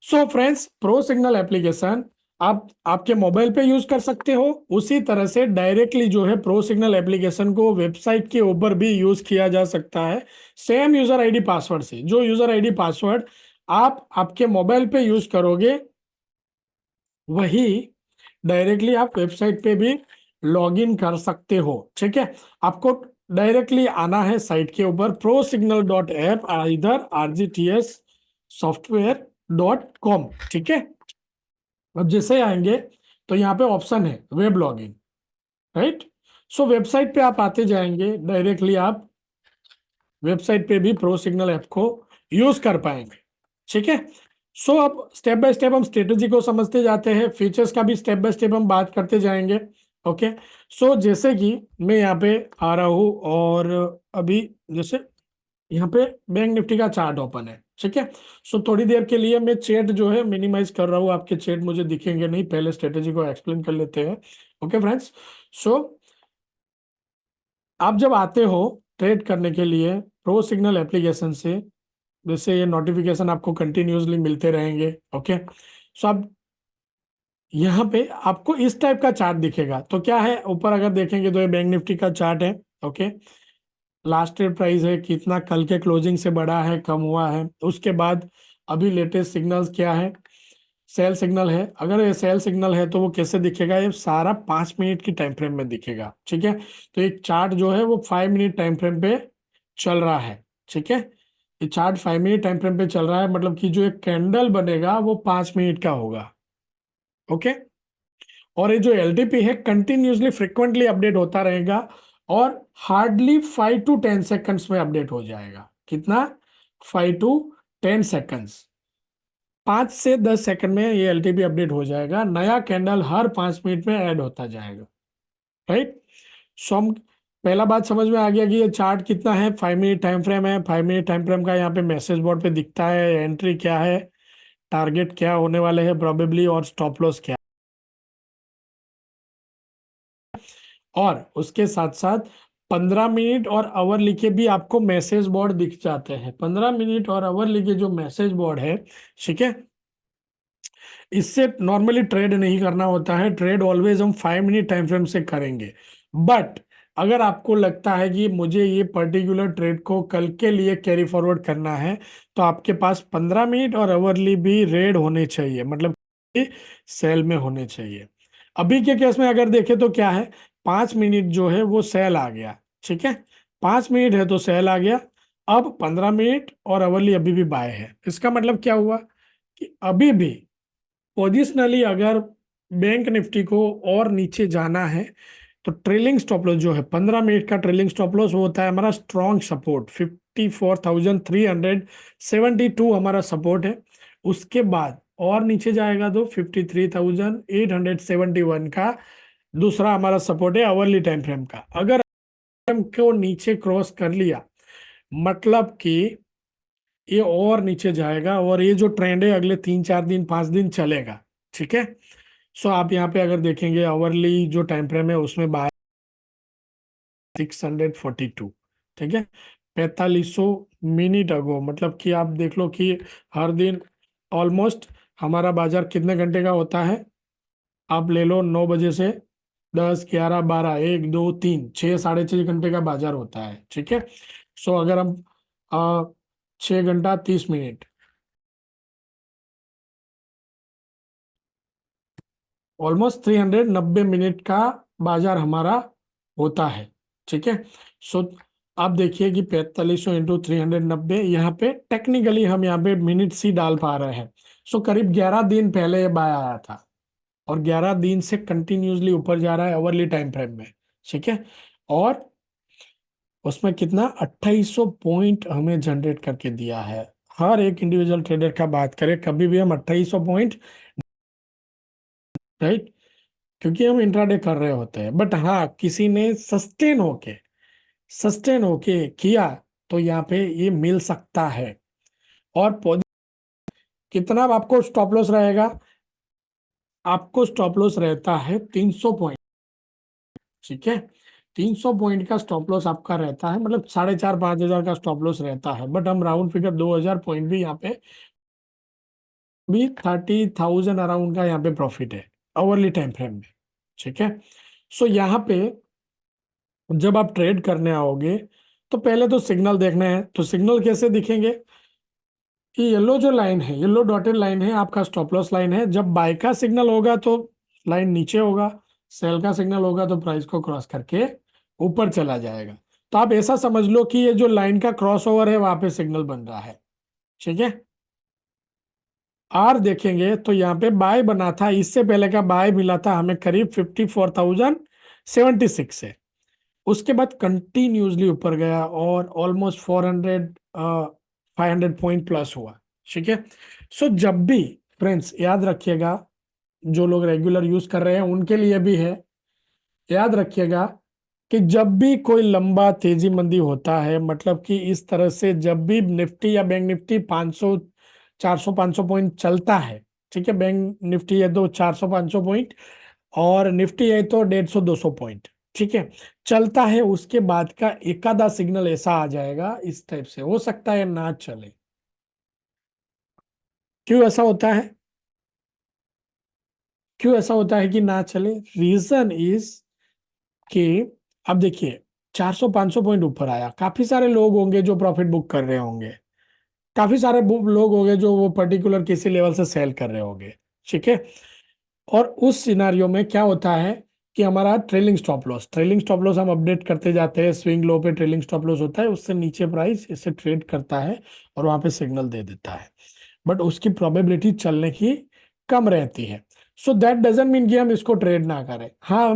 So friends, pro signal application आप आपके मोबाइल पे यूज कर सकते हो। उसी तरह से डायरेक्टली जो है प्रो सिग्नल एप्लीकेशन को वेबसाइट के ऊपर भी यूज किया जा सकता है, सेम यूजर आईडी पासवर्ड से। जो यूजर आईडी पासवर्ड आप आपके मोबाइल पे यूज करोगे, वही डायरेक्टली आप वेबसाइट पे भी लॉग इन कर सकते हो। ठीक है? आपको डायरेक्टली आना है साइट के ऊपर, prosignal.app, इधर rgtssoftware.com। ठीक है? अब जैसे आएंगे तो यहाँ पे ऑप्शन है वेब लॉगिन, राइट? सो वेबसाइट पे आप आते जाएंगे, डायरेक्टली आप वेबसाइट पे भी प्रो सिग्नल ऐप को यूज कर पाएंगे। ठीक है? सो अब स्टेप बाय स्टेप हम स्ट्रेटेजी को समझते जाते हैं, फीचर्स का भी स्टेप बाय स्टेप हम बात करते जाएंगे। ओके? सो जैसे कि मैं यहाँ पे आ रहा हूँ और अभी जैसे यहाँ पे बैंक निफ्टी का चार्ट ओपन है। ठीक है? सो थोड़ी देर के लिए मैं चैट जो है मिनिमाइज कर रहा हूँ, आपके चैट मुझे दिखेंगे नहीं, पहले स्ट्रेटेजी को एक्सप्लेन कर लेते हैं। Okay friends? सो आप जब आते हो ट्रेड करने के लिए प्रो सिग्नल एप्लीकेशन से, जैसे ये नोटिफिकेशन आपको कंटिन्यूसली मिलते रहेंगे। ओके? सो आप यहाँ पे आपको इस टाइप का चार्ट दिखेगा। तो क्या है, ऊपर अगर देखेंगे तो ये बैंक निफ्टी का चार्ट है। ओके? लास्ट ट्रेड प्राइस है, कितना कल के क्लोजिंग से बढ़ा है, कम हुआ है। उसके बाद अभी लेटेस्ट सिग्नल्स क्या है? सेल सिग्नल है। अगर ये सेल सिग्नल है तो वो कैसे दिखेगा? ये सारा 5 मिनट की टाइम फ्रेम में दिखेगा। ठीक है? तो एक चार्ट जो है वो 5 मिनट टाइम फ्रेम पे चल रहा है। ठीक है? ये चार्ट 5 मिनट टाइम फ्रेम पे चल रहा है, मतलब कि जो एक कैंडल बनेगा वो 5 मिनट का होगा। ओके। और ये जो एलटीपी है कंटिन्यूसली फ्रिक्वेंटली अपडेट होता रहेगा, और हार्डली 5 to 10 सेकंड्स में अपडेट हो जाएगा। कितना? 5 to 10 सेकंड्स। 5 से 10 सेकंड में ये एलटीपी अपडेट हो जाएगा। नया कैंडल हर 5 मिनट में ऐड होता जाएगा। राइट। सो हम, पहला बात समझ में आ गया कि ये चार्ट कितना है, 5 मिनट टाइम फ्रेम है। 5 मिनट टाइम फ्रेम का यहाँ पे मैसेज बोर्ड पे दिखता है, एंट्री क्या है, टारगेट क्या होने वाले हैं प्रोबेबली, और स्टॉप लॉस क्या। और उसके साथ साथ 15 मिनट और आवर लिखे भी आपको मैसेज बोर्ड दिख जाते हैं। 15 मिनट और आवर लिखे जो मैसेज बोर्ड है, ठीक है, इससे नॉर्मली ट्रेड नहीं करना होता है। ट्रेड ऑलवेज हम 5 मिनट टाइम फ्रेम से करेंगे। बट अगर आपको लगता है कि मुझे ये पर्टिकुलर ट्रेड को कल के लिए कैरी फॉरवर्ड करना है, तो आपके पास 15 मिनट और आवरली भी रेड होने चाहिए, मतलब सेल में होने चाहिए। अभी के केस में अगर देखें तो क्या है, 5 मिनट जो है वो सेल आ गया। ठीक है, 5 मिनट है तो सेल आ गया। अब 15 मिनट और आवरली अभी भी बाय है। इसका मतलब क्या हुआ कि अभी भी पोजिशनली अगर बैंक निफ्टी को और नीचे जाना है, तो ट्रेलिंग स्टॉप लॉस जो है 15 मिनट का ट्रेलिंग स्टॉप लॉस, वो होता है हमारा स्ट्रॉन्ग सपोर्ट। 54,372 हमारा सपोर्ट है। उसके बाद और नीचे जाएगा तो 53,871 का दूसरा हमारा सपोर्ट है आवरली टाइम फ्रेम का। अगर टाइम को नीचे क्रॉस कर लिया, मतलब कि ये और नीचे जाएगा, और ये जो ट्रेंड है अगले 3 4 दिन 5 दिन चलेगा। ठीक है। सो आप यहाँ पे अगर देखेंगे आवरली जो टाइम फ्रेम है उसमें 642। ठीक है, 4500 मिनट अगो, मतलब कि आप देख लो कि हर दिन ऑलमोस्ट हमारा बाजार कितने घंटे का होता है। आप ले लो 9 बजे से 10 11 12 1 2 3 6 6.5 घंटे का बाजार होता है। ठीक है। सो अगर हम 6 घंटा 30 मिनट, ऑलमोस्ट 390 मिनट का बाजार हमारा होता है। ठीक है। सो आप देखिए कि 4500 × 390, यहाँ पे टेक्निकली हम यहाँ पे मिनट्स ही डाल पा रहे हैं। सो करीब 11 दिन पहले ये बाय आया था, और 11 दिन से कंटिन्यूसली ऊपर जा रहा है अवरली टाइम फ्रेम में। ठीक है। और उसमें कितना 2800 पॉइंट हमें जनरेट करके दिया है। हर एक इंडिविजुअल ट्रेडर का बात करें, कभी भी हम 2800 पॉइंट, राइट, क्योंकि हम इंट्राडे कर रहे होते हैं। बट हाँ, किसी ने सस्टेन होके किया तो यहाँ पे ये मिल सकता है। और कितना आपको स्टॉप लॉस रहेगा? आपको स्टॉप लॉस रहता है 300 पॉइंट। ठीक है, 300 पॉइंट का स्टॉप लॉस आपका रहता है, मतलब 4,500 5,000 का स्टॉप लॉस रहता है। बट हम राउंड फिगर 2,000 पॉइंट भी यहाँ पे, भी 30,000 अराउंड का यहाँ पे प्रॉफिट है आवरली टाइम फ्रेम में। ठीक है। सो यहाँ पे जब आप ट्रेड करने आओगे तो पहले तो सिग्नल देखना है। तो सिग्नल कैसे दिखेंगे? ये येलो जो लाइन है, येलो डॉटेड लाइन है, आपका स्टॉप लॉस लाइन है। जब बाय का सिग्नल होगा तो लाइन नीचे होगा, सेल का सिग्नल होगा तो प्राइस को क्रॉस करके ऊपर चला जाएगा। तो आप ऐसा समझ लो कि ये जो लाइन का क्रॉस ओवर है वहां पे सिग्नल बन रहा है। ठीक है। आर देखेंगे तो यहाँ पे बाय बना था, इससे पहले का बाय मिला था हमें करीब 54,076 से। उसके बाद कंटिन्यूसली ऊपर गया और ऑलमोस्ट 500 पॉइंट प्लस हुआ। ठीक है। सो जब भी, फ्रेंड्स याद रखिएगा, जो लोग रेगुलर यूज कर रहे हैं उनके लिए भी है, याद रखिएगा कि जब भी कोई लंबा तेजी मंदी होता है, मतलब कि इस तरह से जब भी निफ्टी या बैंक निफ्टी 500 400 500 पॉइंट चलता है, ठीक है, बैंक निफ्टी है तो 400 500 पॉइंट, और निफ्टी है तो 150 200 पॉइंट, ठीक है, चलता है, उसके बाद का एक आधा सिग्नल ऐसा आ जाएगा इस टाइप से, हो सकता है ना चले। क्यों ऐसा होता है? क्यों ऐसा होता है कि ना चले? रीजन इज कि अब देखिए 400 500 पॉइंट ऊपर आया, काफी सारे लोग होंगे जो प्रॉफिट बुक कर रहे होंगे, काफी सारे लोग होंगे जो वो पर्टिकुलर किसी लेवल से सेल कर रहे होंगे। ठीक है। और उस सिनारियो में क्या होता है कि हमारा ट्रेलिंग स्टॉप लॉस हम अपडेट करते जाते हैं, स्विंग लो पे ट्रेलिंग स्टॉप लॉस होता है, उससे नीचे प्राइस इसे ट्रेड करता है और वहां पे सिग्नल दे देता है, बट उसकी प्रोबेबिलिटी चलने की कम रहती है। सो दैट डजंट मीन कि हम इसको ट्रेड ना करें, हाँ,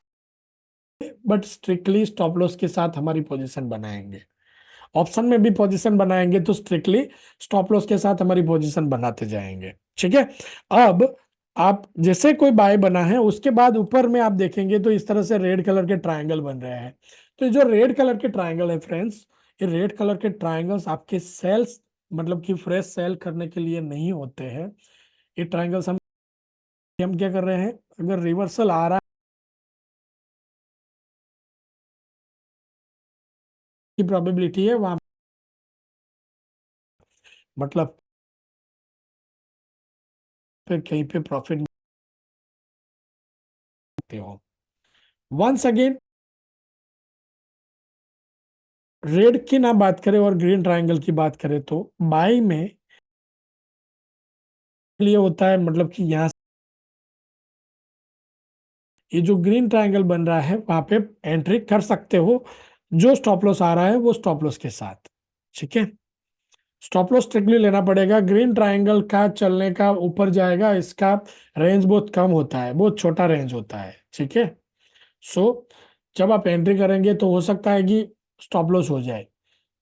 बट स्ट्रिक्टली स्टॉप लॉस के साथ हमारी पोजीशन बनाएंगे। ऑप्शन में भी पोजीशन बनाएंगे तो स्ट्रिक्टली स्टॉप लॉस के साथ हमारी पोजीशन बनाते जाएंगे, ठीक है। अब आप जैसे कोई बाय बना है उसके बाद ऊपर में आप देखेंगे तो इस तरह से रेड कलर के ट्रायंगल बन रहे हैं। तो ये जो रेड कलर के ट्रायंगल है फ्रेंड्स, ये रेड कलर के ट्रायंगल्स आपके सेल्स मतलब कि फ्रेश सेल करने के लिए नहीं होते हैं। ये ट्रायंगल्स हम क्या कर रहे हैं, अगर रिवर्सल आ रहा है की प्रोबेबिलिटी है वहां, मतलब पे कहीं पे प्रॉफिट हो। वंस अगेन रेड की ना बात करें और ग्रीन ट्रायंगल की बात करें तो बाई में लिए होता है, मतलब कि यहाँ ये जो ग्रीन ट्रायंगल बन रहा है वहां पे एंट्री कर सकते हो, जो स्टॉप लॉस आ रहा है वो स्टॉप लॉस के साथ, ठीक है। स्टॉप लॉस स्ट्रिक्टली लेना पड़ेगा, ग्रीन ट्रायंगल का चलने का ऊपर जाएगा, इसका रेंज बहुत कम होता है, बहुत छोटा रेंज होता है, ठीक है। सो जब आप एंट्री करेंगे तो हो सकता है कि स्टॉप लॉस हो जाए,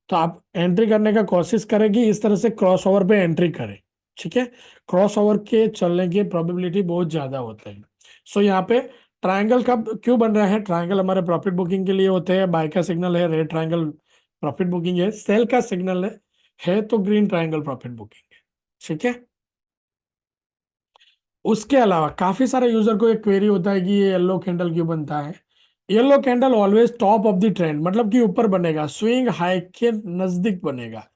तो आप एंट्री करने का कोशिश करें कि इस तरह से क्रॉस ओवर पे एंट्री करें, ठीक है। क्रॉस ओवर के चलने की प्रोबेबिलिटी बहुत ज्यादा होता है। सो यहाँ पे ट्रायंगल कब क्यों बन रहा है, ट्रायंगल हमारे प्रॉफिट बुकिंग के लिए होते हैं, बाय का सिग्नल है, रेड ट्रायंगल प्रॉफिट बुकिंग है, सेल का सिग्नल है तो ग्रीन ट्रायंगल प्रॉफिट बुकिंग है, ठीक है। उसके अलावा काफी सारे यूजर को एक क्वेरी होता है कि ये येलो कैंडल क्यों बनता है। Yellow candle always top of the trend, मतलब कि ऊपर बनेगा, स्विंग हाई के नजदीक बनेगा।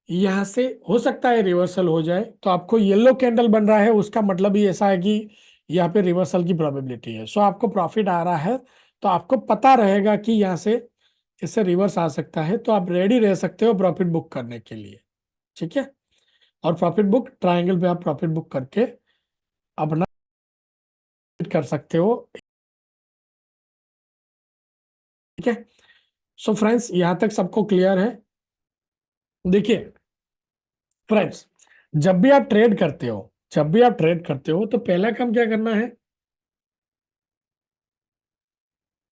यहां से हो सकता है रिवर्सल हो जाए, तो आपको येलो कैंडल बन रहा है उसका मतलब ही ऐसा है कि यहाँ पे रिवर्सल की प्रोबेबिलिटी है, सो आपको प्रॉफिट आ रहा है, तो आपको पता रहेगा कि यहाँ से इससे रिवर्स आ सकता है, तो आप रेडी रह सकते हो प्रॉफिट बुक करने के लिए, ठीक है। और प्रॉफिट बुक ट्रायंगल पे आप प्रॉफिट बुक करके अपना कर सकते हो, ठीक है। सो फ्रेंड्स यहाँ तक सबको क्लियर है। देखिए फ्रेंड्स, जब भी आप ट्रेड करते हो तो पहला काम क्या करना है,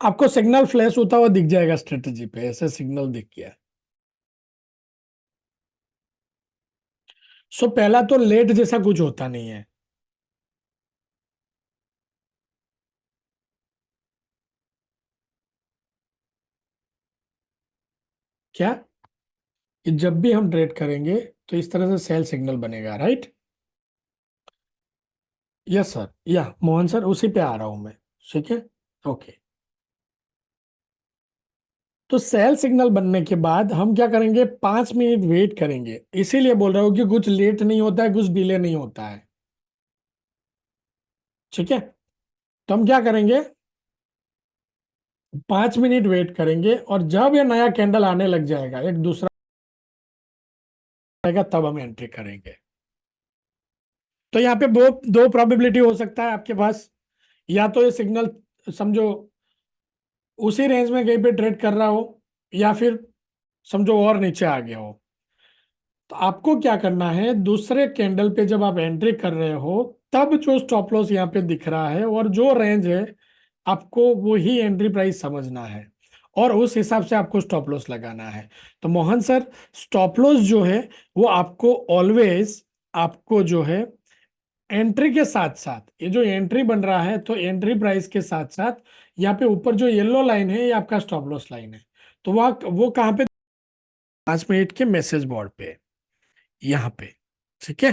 आपको सिग्नल फ्लैश होता हुआ दिख जाएगा स्ट्रेटेजी पे, ऐसे सिग्नल दिख गया। सो पहला तो लेट जैसा कुछ होता नहीं है, क्या, कि जब भी हम ट्रेड करेंगे तो इस तरह से सेल सिग्नल बनेगा, राइट। यस सर, या मोहन सर, उसी पे आ रहा हूं मैं, ठीक है। ओके, तो सेल सिग्नल बनने के बाद हम क्या करेंगे, 5 मिनट वेट करेंगे, इसीलिए बोल रहा हूँ कि कुछ लेट नहीं होता है, कुछ डिले नहीं होता है, ठीक है। तो हम क्या करेंगे, 5 मिनट वेट करेंगे और जब ये नया कैंडल आने लग जाएगा, एक दूसरा आएगा, तब हम एंट्री करेंगे। तो यहाँ पे दो दो प्रोबेबिलिटी हो सकता है आपके पास, या तो ये सिग्नल समझो उसी रेंज में कहीं पे ट्रेड कर रहा हो, या फिर समझो और नीचे आ गया हो। तो आपको क्या करना है, दूसरे कैंडल पे जब आप एंट्री कर रहे हो तब जो स्टॉप लॉस यहाँ पे दिख रहा है और जो रेंज है, आपको वो ही एंट्री प्राइस समझना है और उस हिसाब से आपको स्टॉप लॉस लगाना है। तो मोहन सर, स्टॉप लॉस जो है वो आपको ऑलवेज, आपको जो है एंट्री के साथ साथ, ये जो एंट्री बन रहा है तो एंट्री प्राइस के साथ साथ यहाँ पे ऊपर जो येलो लाइन है ये आपका स्टॉप लॉस लाइन है। तो वह वो कहाँ पे, 5 मिनट के मैसेज बोर्ड पे, यहाँ पे, ठीक है।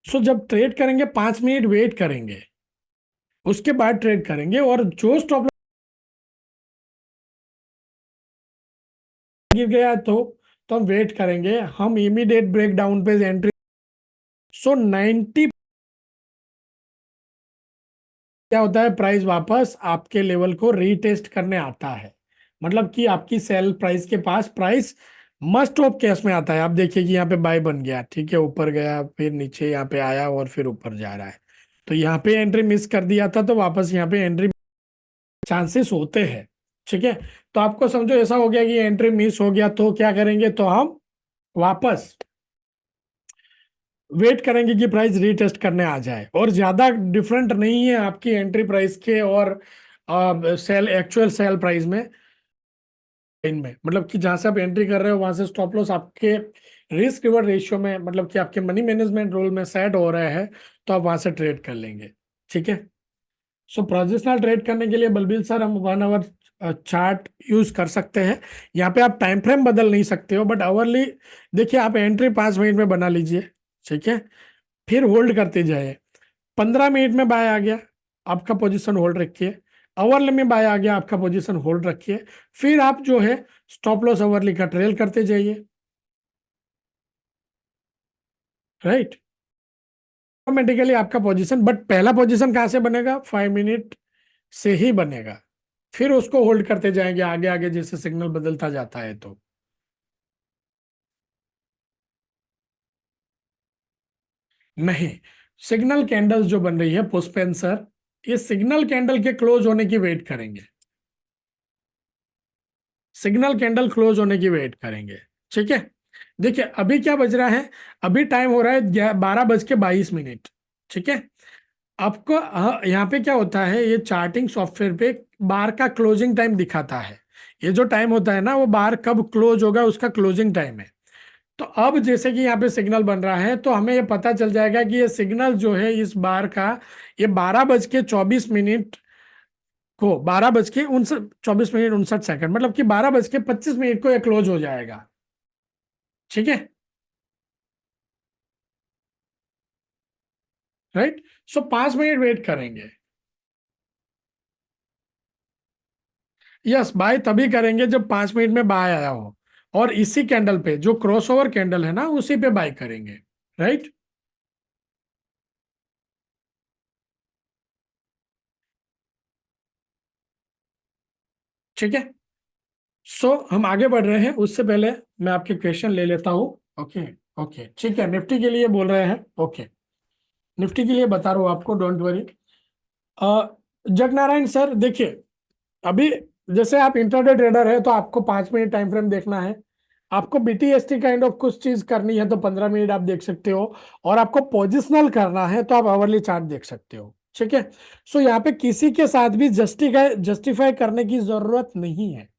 सो जब ट्रेड करेंगे 5 मिनट वेट करेंगे, उसके बाद ट्रेड करेंगे, और जो स्टॉप लॉस गिर गया तो हम वेट करेंगे, हम इमीडिएट ब्रेकडाउन पे एंट्री। सो 90 क्या होता है, प्राइस वापस आपके लेवल को रीटेस्ट करने आता है, मतलब कि आपकी सेल प्राइस के पास प्राइस मस्ट ऑफ केस में आता है। आप देखिए कि यहाँ पे बाय बन गया, ठीक है, ऊपर गया, फिर नीचे यहाँ पे आया और फिर ऊपर जा रहा है, तो यहाँ पे एंट्री मिस कर दिया था तो वापस यहाँ पे एंट्री चांसेस होते हैं। ठीक है, तो आपको समझो ऐसा हो गया कि एंट्री मिस हो गया तो क्या करेंगे, तो हम वापस वेट करेंगे कि प्राइस रीटेस्ट करने आ जाए, और ज्यादा डिफरेंट नहीं है आपकी एंट्री प्राइस के और सेल एक्चुअल सेल प्राइस में, इनमें मतलब कि जहां से आप एंट्री कर रहे हो वहां से स्टॉप लॉस आपके रिस्क रिवॉर्ड रेशियो में, मतलब कि आपके मनी मैनेजमेंट रूल में सेट हो रहा है, तो आप वहां से ट्रेड कर लेंगे। ठीक है, सो प्रोजेशनल ट्रेड करने के लिए बलबीर सर हम 1 आवर चार्ट यूज कर सकते हैं। यहाँ पे आप टाइम फ्रेम बदल नहीं सकते हो, बट आवरली देखिए, आप एंट्री 5 मिनट में बना लीजिए। ठीक है, फिर होल्ड करते जाइए। 15 मिनट में बाय आ गया, आपका पोजीशन होल्ड रखिए। आवरली में बाय आ गया, आपका पोजीशन होल्ड रखिए। फिर आप जो है स्टॉप लॉस आवरली का ट्रेल करते जाइए। राइट, ऑटोमेटिकली आपका पोजीशन, बट पहला पोजीशन कहां से बनेगा, 5 मिनट से ही बनेगा। फिर उसको होल्ड करते जाएंगे आगे आगे जैसे सिग्नल बदलता जाता है तो। नहीं, सिग्नल कैंडल्स जो बन रही है पुष्पेन सर, ये सिग्नल कैंडल के क्लोज होने की वेट करेंगे। सिग्नल कैंडल क्लोज होने की वेट करेंगे। ठीक है, देखिए अभी क्या बज रहा है, अभी टाइम हो रहा है 12:22। ठीक है, आपको यहाँ पे क्या होता है, ये चार्टिंग सॉफ्टवेयर पे बार का क्लोजिंग टाइम दिखाता है। ये जो टाइम होता है ना, वो बार कब क्लोज होगा उसका क्लोजिंग टाइम है। तो अब जैसे कि यहाँ पे सिग्नल बन रहा है तो हमें ये पता चल जाएगा कि ये सिग्नल जो है इस बार का, ये 12:24 को 12:29 मतलब कि 12:25 को ये क्लोज हो जाएगा। ठीक है, राइट, सो 5 मिनट वेट करेंगे। यस, बाय तभी करेंगे जब 5 मिनट में बाय आया हो, और इसी कैंडल पे जो क्रॉसओवर कैंडल है ना उसी पे बाय करेंगे। राइट, ठीक है, सो हम आगे बढ़ रहे हैं उससे पहले मैं आपके क्वेश्चन ले लेता हूँ। ओके, ओके, ठीक है, निफ्टी के लिए बोल रहे हैं। ओके, निफ्टी के लिए बता रहा हूँ आपको, डोंट वरी। जगनारायण सर देखिए, अभी जैसे आप इंट्राडे ट्रेडर है तो आपको 5 मिनट टाइम फ्रेम देखना है। आपको बीटीएसटी काइंड ऑफ कुछ चीज करनी है तो 15 मिनट आप देख सकते हो। और आपको पोजिशनल करना है तो आप आवरली चार्ट देख सकते हो। ठीक है, सो यहाँ पे किसी के साथ भी जस्टिफाई जस्टिफाई करने की जरूरत नहीं है।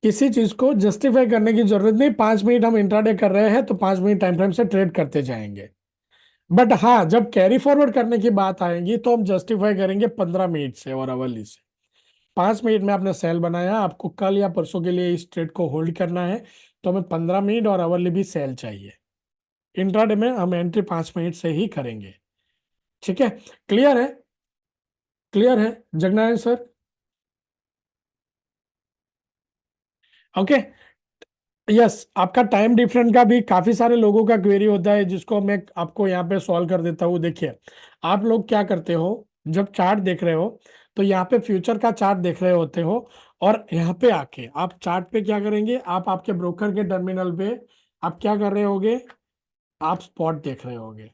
किसी चीज को जस्टिफाई करने की जरूरत नहीं। 5 मिनट हम इंट्राडे कर रहे हैं तो 5 मिनट टाइम फ्रेम से ट्रेड करते जाएंगे। बट हाँ, जब कैरी फॉरवर्ड करने की बात आएगी तो हम जस्टिफाई करेंगे 15 मिनट से और आवरली से। 5 मिनट में आपने सेल बनाया, आपको कल या परसों के लिए इस ट्रेड को होल्ड करना है, तो हमें 15 मिनट और आवरली भी सेल चाहिए। इंट्राडे में हम एंट्री 5 मिनट से ही करेंगे। ठीक है, क्लियर है, क्लियर है जगनारायण सर। ओके, यस, आपका टाइम डिफरेंट का भी काफी सारे लोगों का क्वेरी होता है जिसको मैं आपको यहाँ पे सॉल्व कर देता हूँ। देखिए, आप लोग क्या करते हो, जब चार्ट देख रहे हो तो यहाँ पे फ्यूचर का चार्ट देख रहे होते हो, और यहाँ पे आके आप चार्ट पे क्या करेंगे, आप आपके ब्रोकर के टर्मिनल पे आप क्या कर रहे होगे, आप स्पॉट देख रहे होगे।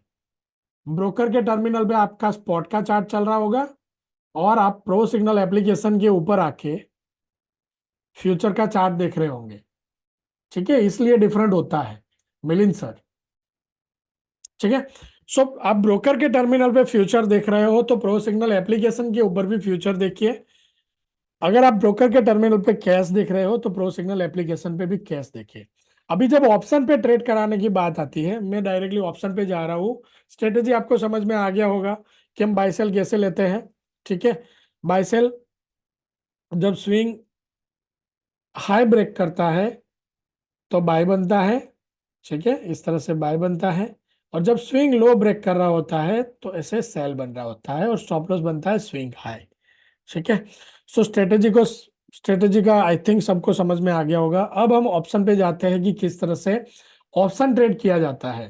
ब्रोकर के टर्मिनल पे आपका स्पॉट का चार्ट चल रहा होगा, और आप प्रो सिग्नल एप्लीकेशन के ऊपर आके फ्यूचर का चार्ट देख रहे होंगे। ठीक है, इसलिए डिफरेंट होता है मिलिंद सर। ठीक है, सो आप ब्रोकर के टर्मिनल पे फ्यूचर देख रहे हो तो प्रो सिग्नल एप्लीकेशन के ऊपर भी फ्यूचर देखिए। अगर आप ब्रोकर के टर्मिनल पे कैश देख रहे हो तो प्रो सिग्नल एप्लीकेशन पे भी कैश देखिए। अभी जब ऑप्शन पे ट्रेड कराने की बात आती है, मैं डायरेक्टली ऑप्शन पे जा रहा हूँ। स्ट्रेटेजी आपको समझ में आ गया होगा कि हम बाय सेल कैसे लेते हैं। ठीक है, बाय सेल जब स्विंग हाई ब्रेक करता है तो बाय बनता है। ठीक है, इस तरह से बाय बनता है। और जब स्विंग लो ब्रेक कर रहा होता है तो ऐसे सेल बन रहा होता है, और स्टॉप लॉस बनता है स्विंग हाई। ठीक है, सो स्ट्रेटेजी का आई थिंक सबको समझ में आ गया होगा। अब हम ऑप्शन पे जाते हैं कि किस तरह से ऑप्शन ट्रेड किया जाता है।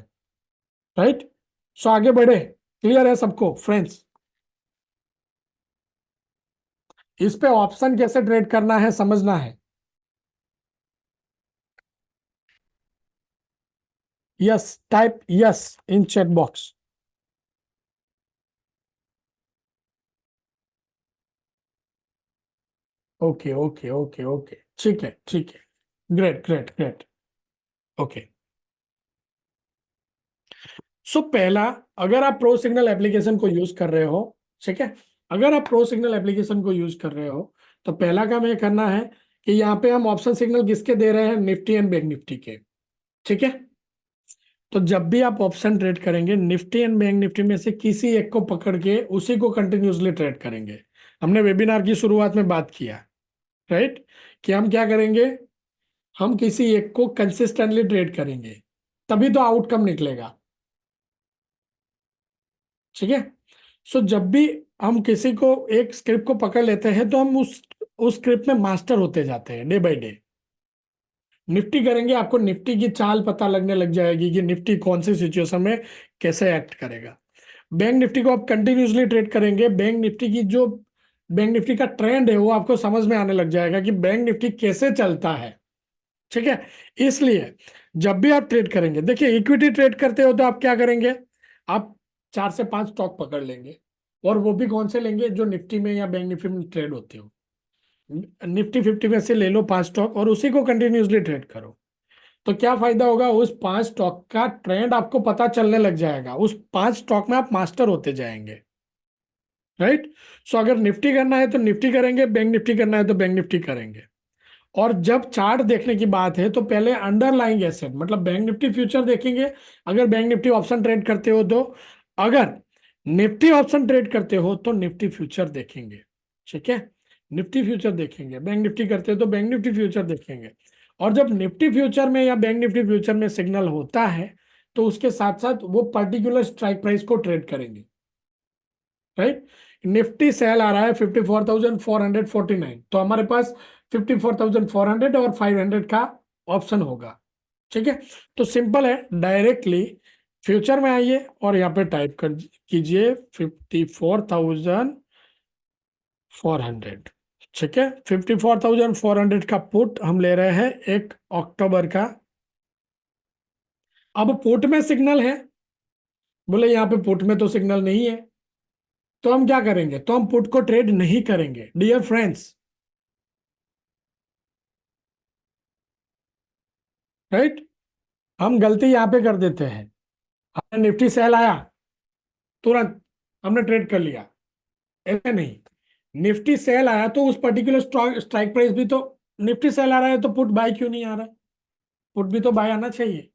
राइट, सो आगे बढ़े, क्लियर है सबको फ्रेंड्स। इस पे ऑप्शन कैसे ट्रेड करना है समझना है। Yes, type yes in chat box. Okay okay okay okay, ठीक है ठीक है। Great great great. ओके। सो पहला, अगर आप प्रो सिग्नल एप्लीकेशन को यूज कर रहे हो, ठीक है, अगर आप प्रो सिग्नल एप्लीकेशन को यूज कर रहे हो, तो पहला काम ये करना है कि यहाँ पे हम ऑप्शन सिग्नल किसके दे रहे हैं, निफ्टी एंड बैंक निफ्टी के। ठीक है। तो जब भी आप ऑप्शन ट्रेड करेंगे, निफ्टी एंड बैंक निफ्टी में से किसी एक को पकड़ के उसी को कंटिन्यूसली ट्रेड करेंगे। हमने वेबिनार की शुरुआत में बात किया, राइट, कि हम क्या करेंगे, हम किसी एक को कंसिस्टेंटली ट्रेड करेंगे, तभी तो आउटकम निकलेगा। ठीक है। सो जब भी हम किसी को एक स्क्रिप्ट को पकड़ लेते हैं, तो हम उस स्क्रिप्ट में मास्टर होते जाते हैं डे बाय डे। निफ्टी करेंगे, आपको निफ्टी की चाल पता लगने लग जाएगी कि निफ्टी कौन सी सिचुएशन में कैसे एक्ट करेगा। बैंक निफ्टी को आप कंटिन्यूसली ट्रेड करेंगे, बैंक निफ्टी का ट्रेंड है वो आपको समझ में आने लग जाएगा कि बैंक निफ्टी कैसे चलता है। ठीक है। इसलिए जब भी आप ट्रेड करेंगे, देखिए इक्विटी ट्रेड करते हो तो आप क्या करेंगे, आप 4 से 5 स्टॉक पकड़ लेंगे, और वो भी कौन से लेंगे, जो निफ्टी में या बैंक निफ्टी में ट्रेड होते हो। निफ्टी 50 में से ले लो 5 स्टॉक और उसी को कंटिन्यूसली ट्रेड करो। तो क्या फायदा होगा, उस 5 स्टॉक का ट्रेंड आपको पता चलने लग जाएगा, उस 5 स्टॉक में आप मास्टर होते जाएंगे। राइट। सो अगर निफ्टी करना है तो निफ्टी करेंगे, बैंक निफ्टी करना है तो बैंक निफ्टी करेंगे। और जब चार्ट देखने की बात है, तो पहले अंडरलाइंग एसेट मतलब बैंक निफ्टी फ्यूचर देखेंगे, अगर बैंक निफ्टी ऑप्शन ट्रेड करते हो तो। अगर निफ्टी ऑप्शन ट्रेड करते हो तो निफ्टी फ्यूचर देखेंगे। ठीक है। निफ्टी फ्यूचर देखेंगे, बैंक निफ्टी करते हो तो बैंक निफ्टी फ्यूचर देखेंगे। और जब निफ्टी फ्यूचर में या बैंक निफ्टी फ्यूचर में सिग्नल होता है, तो उसके साथ साथ वो पर्टिकुलर स्ट्राइक प्राइस को ट्रेड करेंगे। राइट। निफ्टी सेल आ रहा है 54,449, तो हमारे पास 54,400 और 500 का ऑप्शन होगा। ठीक है। तो सिंपल है, डायरेक्टली फ्यूचर में आइए और यहाँ पे टाइप कर कीजिए 54,400। ठीक है। 54,400 का पुट हम ले रहे हैं 1 अक्टूबर का। अब पुट में सिग्नल है, बोले यहाँ पे पुट में तो सिग्नल नहीं है, तो हम क्या करेंगे, तो हम पुट को ट्रेड नहीं करेंगे डियर फ्रेंड्स। राइट। हम गलती यहाँ पे कर देते हैं, हमने निफ्टी सेल आया, तुरंत हमने ट्रेड कर लिया। ऐसे नहीं, निफ्टी सेल आया तो उस पर्टिकुलर स्ट्राइक प्राइस भी तो, निफ्टी सेल आ रहा है तो पुट बाय क्यों नहीं आ रहा है, पुट भी तो बाय आना चाहिए।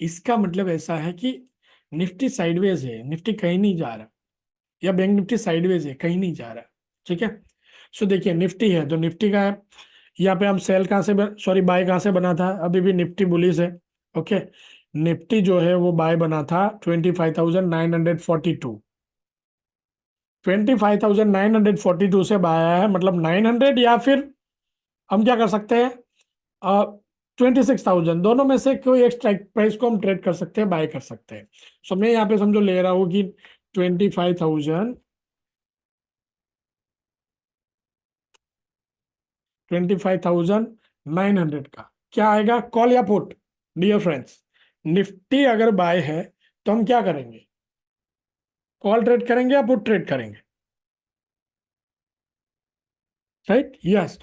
इसका मतलब ऐसा है कि निफ्टी साइडवेज है, निफ्टी कहीं नहीं जा रहा, या बैंक निफ्टी साइडवेज है, कहीं नहीं जा रहा। ठीक है। सो देखिए निफ्टी है तो निफ्टी का है, यहाँ पे हम सेल कहाँ से, सॉरी बाय कहाँ से बना था, अभी भी निफ्टी बुलिस है। ओके। निफ्टी जो है वो बाय बना था 25,942, 25,942 से बाय आया है, मतलब 900, या फिर हम क्या कर सकते हैं, 26,000, दोनों में से कोई एक स्ट्राइक प्राइस को हम ट्रेड कर सकते हैं, बाय कर सकते हैं। सो मैं यहाँ पे समझो ले रहा हूँ कि 25,900 का क्या आएगा, कॉल या पुट। डियर फ्रेंड्स, निफ्टी अगर बाय है तो हम क्या करेंगे, कॉल ट्रेड करेंगे या पुट ट्रेड करेंगे। Right, yes,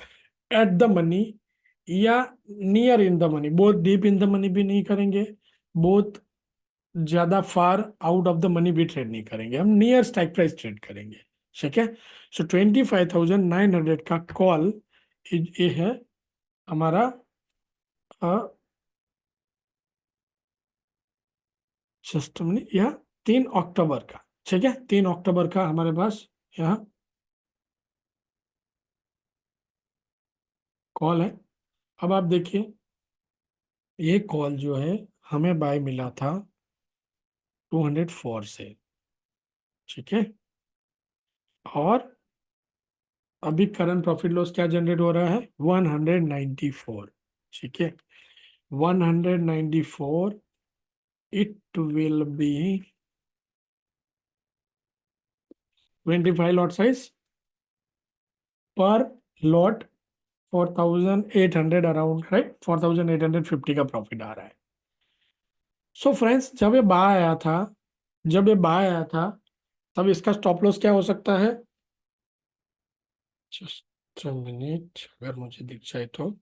at the money या नियर इन द मनी, बहुत डीप इन द मनी भी नहीं करेंगे, बहुत ज्यादा far out of the money भी ट्रेड नहीं करेंगे, हम नियर स्ट्राइक प्राइस ट्रेड करेंगे। ठीक है। सो 25,900 का कॉल ये है हमारा सिस्टम ने, यह 3 अक्टूबर का। ठीक है, 3 अक्टूबर का हमारे पास यह कॉल है। अब आप देखिए, ये कॉल जो है हमें बाय मिला था 204 से। ठीक है। और अभी करंट प्रॉफिट लॉस क्या जनरेट हो रहा है, 194। ठीक है। 194, it will be 25 lot size पर लॉट, 4,800 अराउंड, राइट, 4,850 का प्रॉफिट आ रहा है। सो फ्रेंड्स, जब ये बाय आया था, जब ये बाय आया था, तब इसका स्टॉप लॉस क्या हो सकता है? जस्ट मिनट, अगर मुझे दिख जाए तो।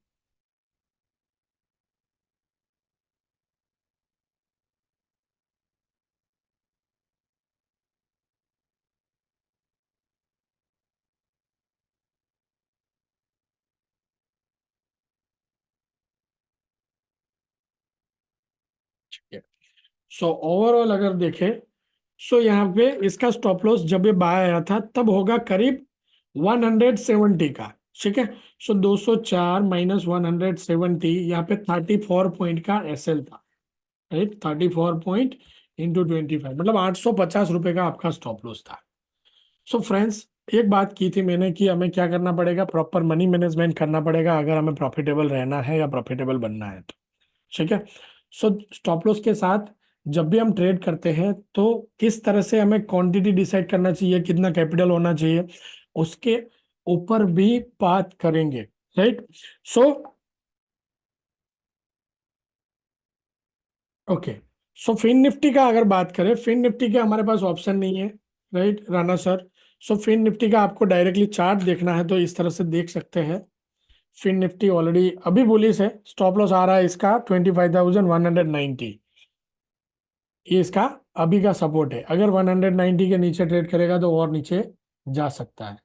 सो ओवरऑल अगर देखें, सो यहाँ पे इसका स्टॉप लॉस जब ये बाय आया था तब होगा करीब 170 का। ठीक है। सो 204 माइनस 170, यहाँ पे 34 पॉइंट का एसएल था। राइट, 34 पॉइंट इंटू 25, मतलब 850 रुपए का आपका स्टॉप लॉस था। सो फ्रेंड्स, एक बात की थी मैंने कि हमें क्या करना पड़ेगा, प्रॉपर मनी मैनेजमेंट करना पड़ेगा अगर हमें प्रॉफिटेबल रहना है या प्रॉफिटेबल बनना है तो। ठीक है। सो स्टॉप लॉस के साथ जब भी हम ट्रेड करते हैं तो किस तरह से हमें क्वांटिटी डिसाइड करना चाहिए, कितना कैपिटल होना चाहिए, उसके ऊपर भी बात करेंगे। Right. So okay. So fin nifty का अगर बात करें, फिन निफ्टी के हमारे पास ऑप्शन नहीं है। Right Rana sir. So fin nifty का आपको डायरेक्टली चार्ट देखना है तो इस तरह से देख सकते हैं। फिन निफ्टी ऑलरेडी अभी बुलिश है, स्टॉप लॉस आ रहा है इसका 25,190। ये इसका अभी का सपोर्ट है, अगर 190 के नीचे ट्रेड करेगा तो और नीचे जा सकता है।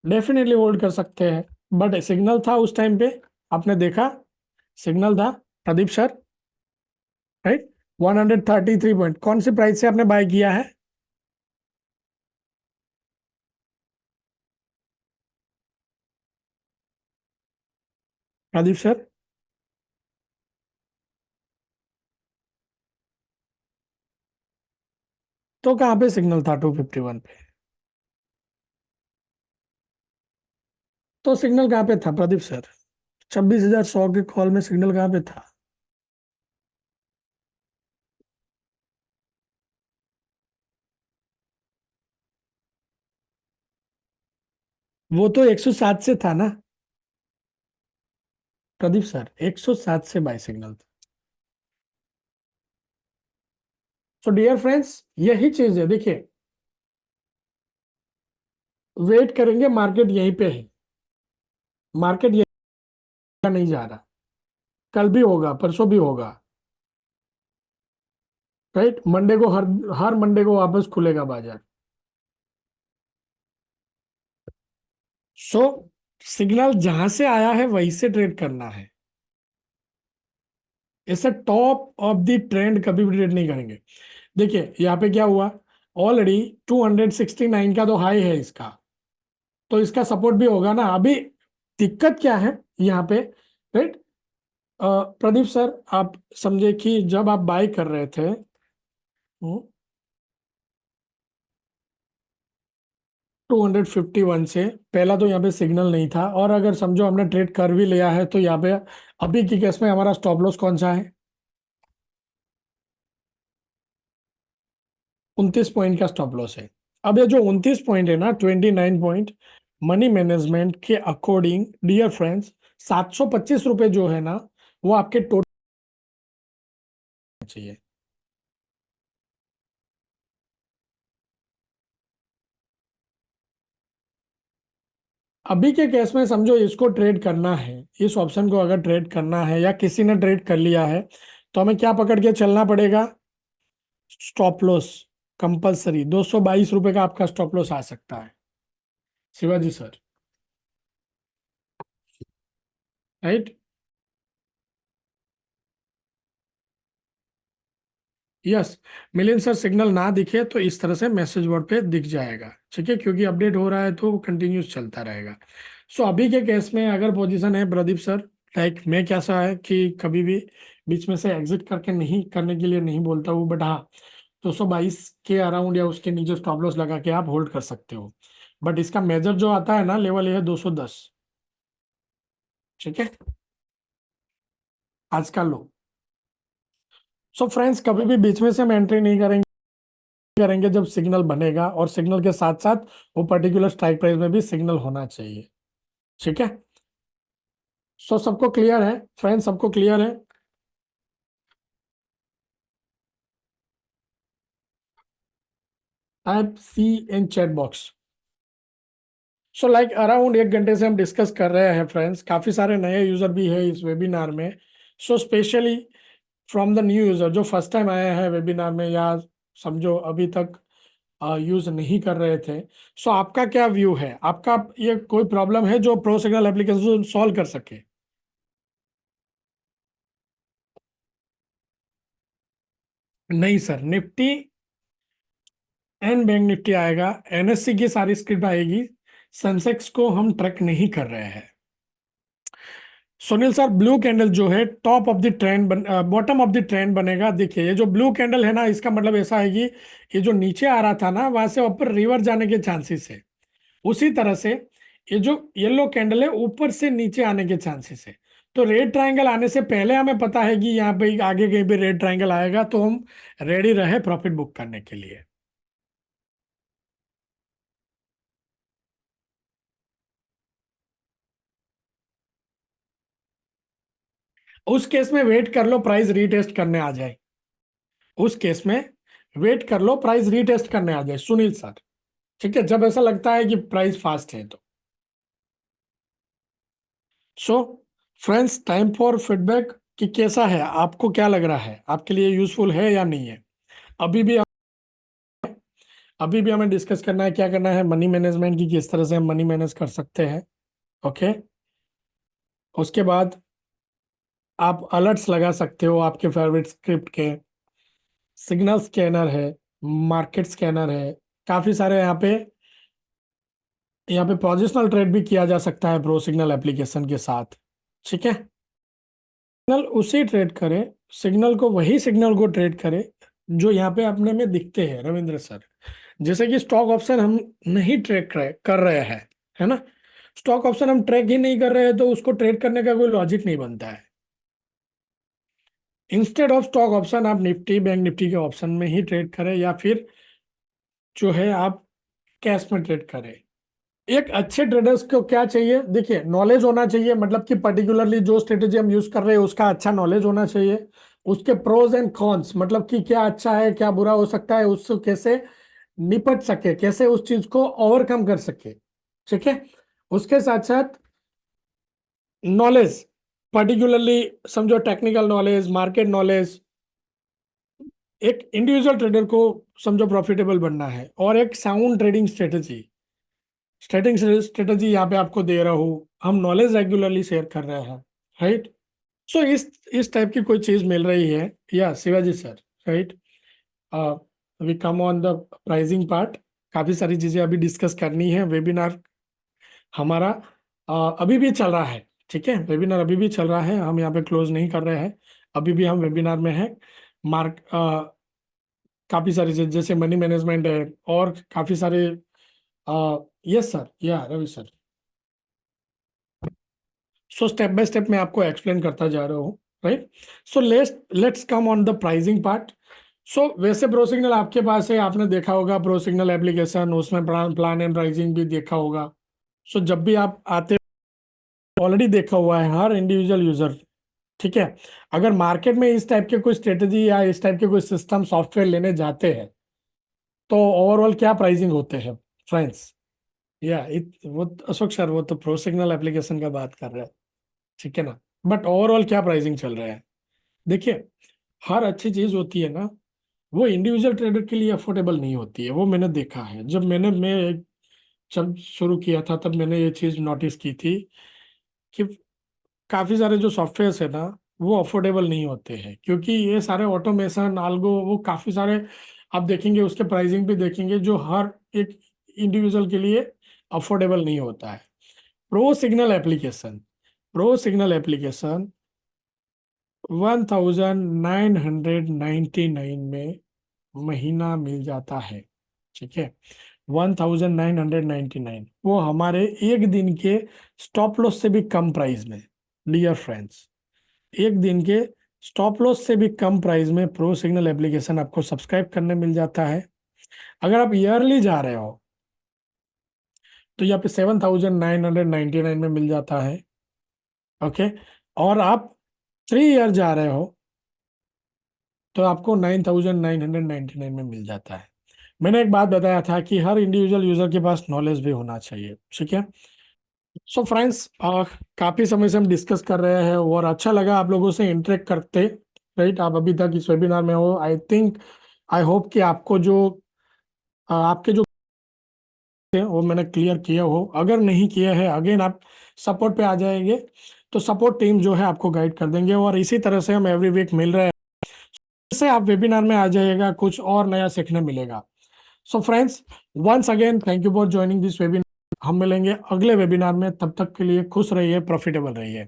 डेफिनेटली होल्ड कर सकते हैं, बट सिग्नल था उस टाइम पे, आपने देखा, सिग्नल था प्रदीप सर। राइट। 133 पॉइंट, कौन सी प्राइस से आपने बाय किया है प्रदीप सर? तो कहाँ पे सिग्नल था 251 पे? तो सिग्नल कहाँ पे था प्रदीप सर? 26,100 के कॉल में सिग्नल कहाँ पे था? वो तो 107 से था ना प्रदीप सर, 107 से बाय सिग्नल था। सो डियर फ्रेंड्स, यही चीज है, देखिए, वेट करेंगे, मार्केट यहीं पे है, मार्केट यहीं नहीं जा रहा, कल भी होगा, परसों भी होगा। राइट, मंडे को, हर हर मंडे को वापस खुलेगा बाजार। सो सिग्नल जहां से आया है वहीं से ट्रेड करना है, ऐसे टॉप ऑफ द ट्रेंड कभी भी ट्रेड नहीं करेंगे। देखिए यहाँ पे क्या हुआ, ऑलरेडी 269 का तो हाई है इसका, तो इसका सपोर्ट भी होगा ना अभी। दिक्कत क्या है यहाँ पे? राइट। प्रदीप सर, आप समझे कि जब आप बाय कर रहे थे, 251 से पहला तो यहाँ पे सिग्नल नहीं था, और अगर समझो हमने ट्रेड कर भी लिया है तो यहाँ पे अभी की केस में हमारा स्टॉप लॉस कौन सा है? 29 पॉइंट का स्टॉप लॉस है। अब ये जो 29 पॉइंट है ना, 29 पॉइंट, मनी मैनेजमेंट के अकॉर्डिंग डियर फ्रेंड्स, 725 रुपए जो है ना, वो आपके टोटल चाहिए। अभी के केस में समझो इसको ट्रेड करना है, इस ऑप्शन को अगर ट्रेड करना है या किसी ने ट्रेड कर लिया है, तो हमें क्या पकड़ के चलना पड़ेगा? स्टॉप लॉस कंपलसरी, 222 रुपए का आपका स्टॉप लॉस आ सकता है Shivaji sir. Right. Yes. Million sir, signal ना दिखे तो इस तरह से मैसेज बोर्ड पे दिख जाएगा। ठीक है, क्योंकि अपडेट हो रहा है तो कंटिन्यूस चलता रहेगा। सो अभी के केस में अगर पोजीशन है प्रदीप सर, लाइक मैं कैसा है कि कभी भी बीच में से एग्जिट करके नहीं करने के लिए नहीं बोलता हूँ, बट हाँ, 222 के अराउंड या उसके नीचे स्टॉप लॉस लगा के आप होल्ड कर सकते हो। बट इसका मेजर जो आता है ना लेवल, ये है 210। ठीक है, आज का लो। सो फ्रेंड्स, कभी भी बीच में से हम एंट्री नहीं करेंगे जब सिग्नल बनेगा, और सिग्नल के साथ साथ वो पर्टिकुलर स्ट्राइक प्राइस में भी सिग्नल होना चाहिए। ठीक है। सो सबको क्लियर है फ्रेंड्स, सबको क्लियर है? Type C in chat box. So like around 1 घंटे से हम डिस्कस कर रहे हैं फ्रेंड्स, काफ़ी सारे नए यूज़र भी है इस वेबिनार में। So specially from the new user जो फर्स्ट टाइम आए हैं वेबिनार में, या समझो अभी तक यूज़ नहीं कर रहे थे, सो आपका क्या व्यू है? आपका ये कोई प्रॉब्लम है जो प्रो सिग्नल एप्लीकेशन सॉल्व कर सके? नहीं sir, Nifty and bank Nifty आएगा, एनएससी की सारी स्क्रिप्ट आएगी, सेंसेक्स को हम ट्रैक नहीं कर रहे हैं। सुनील सर, ब्लू कैंडल जो है top of the trend bottom of the trend बनेगा। देखिए ये जो ब्लू कैंडल है ना, इसका मतलब ऐसा है कि ये जो नीचे आ रहा था ना, वहां से ऊपर रिवर्स जाने के चांसेस है। उसी तरह से ये जो येलो कैंडल है, ऊपर से नीचे आने के चांसेस है। तो रेड ट्रायंगल आने से पहले हमें पता है कि यहाँ पे आगे कहीं पे रेड ट्रायंगल आएगा, तो हम रेडी रहे प्रॉफिट बुक करने के लिए। उस केस में वेट कर लो, प्राइस रीटेस्ट करने आ जाए। उस केस में वेट कर लो, प्राइस रीटेस्ट करने आ जाए सुनील सर। ठीक है, जब ऐसा लगता है कि प्राइस फास्ट है तो। So friends, time for feedback कि कैसा है, आपको क्या लग रहा है, आपके लिए यूजफुल है या नहीं है? अभी भी अभी भी हमें डिस्कस करना है, क्या करना है, मनी मैनेजमेंट की, किस तरह से हम मनी मैनेज कर सकते हैं। ओके, उसके बाद आप अलर्ट्स लगा सकते हो आपके फेवरेट स्क्रिप्ट के। सिग्नल स्कैनर है, मार्केट स्कैनर है, काफी सारे यहाँ पे पोजिशनल ट्रेड भी किया जा सकता है प्रो सिग्नल एप्लीकेशन के साथ। ठीक है, सिग्नल उसी ट्रेड करे, सिग्नल को, वही सिग्नल को ट्रेड करे जो यहाँ पे अपने में दिखते हैं रविंद्र सर। जैसे कि स्टॉक ऑप्शन हम नहीं ट्रेड कर रहे हैं, है ना? स्टॉक ऑप्शन हम ट्रैक ही नहीं कर रहे हैं, तो उसको ट्रेड करने का कोई लॉजिक नहीं बनता है। इंस्टेड ऑफ स्टॉक ऑप्शन आप निफ्टी बैंक निफ्टी के ऑप्शन में ही ट्रेड करें, या फिर जो है आप कैश में ट्रेड करें। एक अच्छे ट्रेडर्स को क्या चाहिए? देखिए, नॉलेज होना चाहिए, मतलब कि पर्टिकुलरली जो स्ट्रेटेजी हम यूज कर रहे हैं उसका अच्छा नॉलेज होना चाहिए। उसके प्रोज एंड कॉन्स, मतलब कि क्या अच्छा है क्या बुरा हो सकता है, उससे कैसे निपट सके, कैसे उस चीज को ओवरकम कर सके। ठीक है, उसके साथ साथ नॉलेज, पर्टिकुलरली समझो टेक्निकल नॉलेज, मार्केट नॉलेज। एक इंडिविजुअल ट्रेडर को समझो प्रॉफिटेबल बनना है, और एक साउंड ट्रेडिंग स्ट्रेटेजी, स्ट्रेटेजी यहाँ पे आपको दे रहा हूँ, हम नॉलेज रेगुलरली शेयर कर रहे हैं। राइट, सो इस टाइप की कोई चीज मिल रही है या Shivaji sir? Right, we come on the pricing part. काफी सारी चीजें अभी डिस्कस करनी है। वेबिनार हमारा अभी भी चल रहा है। ठीक है, वेबिनार अभी भी चल रहा है, हम यहाँ पे क्लोज नहीं कर रहे हैं, अभी भी हम वेबिनार में हैं। मार्क काफी सारी चीज जैसे मनी मैनेजमेंट है, और काफी सारे। यस सर, या Ravi sir. So step by step मैं आपको एक्सप्लेन करता जा रहा हूँ। Right, so let's come on the pricing part. So वैसे प्रो सिग्नल आपके पास है, आपने देखा होगा प्रो सिग्नल एप्लीकेशन, उसमें प्लान एंड प्राइसिंग भी देखा होगा। सो जब भी आप आते, ऑलरेडी देखा हुआ है हर इंडिविजुअल यूजर। ठीक है, अगर मार्केट में इस टाइप के कोई स्ट्रेटेजी या इस टाइप के कोई सिस्टम सॉफ्टवेयर लेने जाते हैं, तो ओवरऑल क्या प्राइसिंग होते हैं फ्रेंड्स? वो अशोक सर, वो तो प्रो सिग्नल एप्लीकेशन का बात कर रहे हैं, ठीक है ना? बट ओवरऑल क्या प्राइसिंग चल रहा है? देखिए, हर अच्छी चीज होती है ना, वो इंडिविजुअल ट्रेडर के लिए अफोर्डेबल नहीं होती है। वो मैंने देखा है, जब शुरू किया था तब मैंने ये चीज नोटिस की थी कि काफी सारे जो सॉफ्टवेयर है ना, वो अफोर्डेबल नहीं होते हैं, क्योंकि ये सारे ऑटोमेशन आल्गो, वो काफी सारे आप देखेंगे, उसके प्राइसिंग भी देखेंगे, जो हर एक इंडिविजुअल के लिए अफोर्डेबल नहीं होता है। Pro signal application pro signal application 1999 में महीना मिल जाता है। ठीक है, 1999, वो हमारे एक दिन के स्टॉप लॉस से भी कम प्राइस में। डियर फ्रेंड्स, एक दिन के स्टॉप लॉस से भी कम प्राइस में प्रो सिग्नल एप्लीकेशन आपको सब्सक्राइब करने मिल जाता है। अगर आप ईयरली जा रहे हो तो यहाँ पे 7999 में मिल जाता है। ओके, और आप 3 ईयर जा रहे हो तो आपको 9999 में मिल जाता है। मैंने एक बात बताया था कि हर इंडिविजुअल यूजर के पास नॉलेज भी होना चाहिए, ठीक है। सो फ्रेंड्स, काफी समय से हम डिस्कस कर रहे हैं और अच्छा लगा आप लोगों से इंटरेक्ट करते। राइट, आप अभी तक इस वेबिनार में हो, आई थिंक, आई होप कि आपको जो आपके जो थे वो मैंने क्लियर किया हो। अगर नहीं किया है, अगेन आप सपोर्ट पे आ जाएंगे तो सपोर्ट टीम जो है आपको गाइड कर देंगे, और इसी तरह से हम एवरी वीक मिल रहे हैं। इससे आप वेबिनार में आ जाइएगा, कुछ और नया सीखने मिलेगा। So friends, once again thank you for joining this webinar. हम मिलेंगे अगले वेबिनार में, तब तक के लिए खुश रहिए, प्रॉफिटेबल रहिए।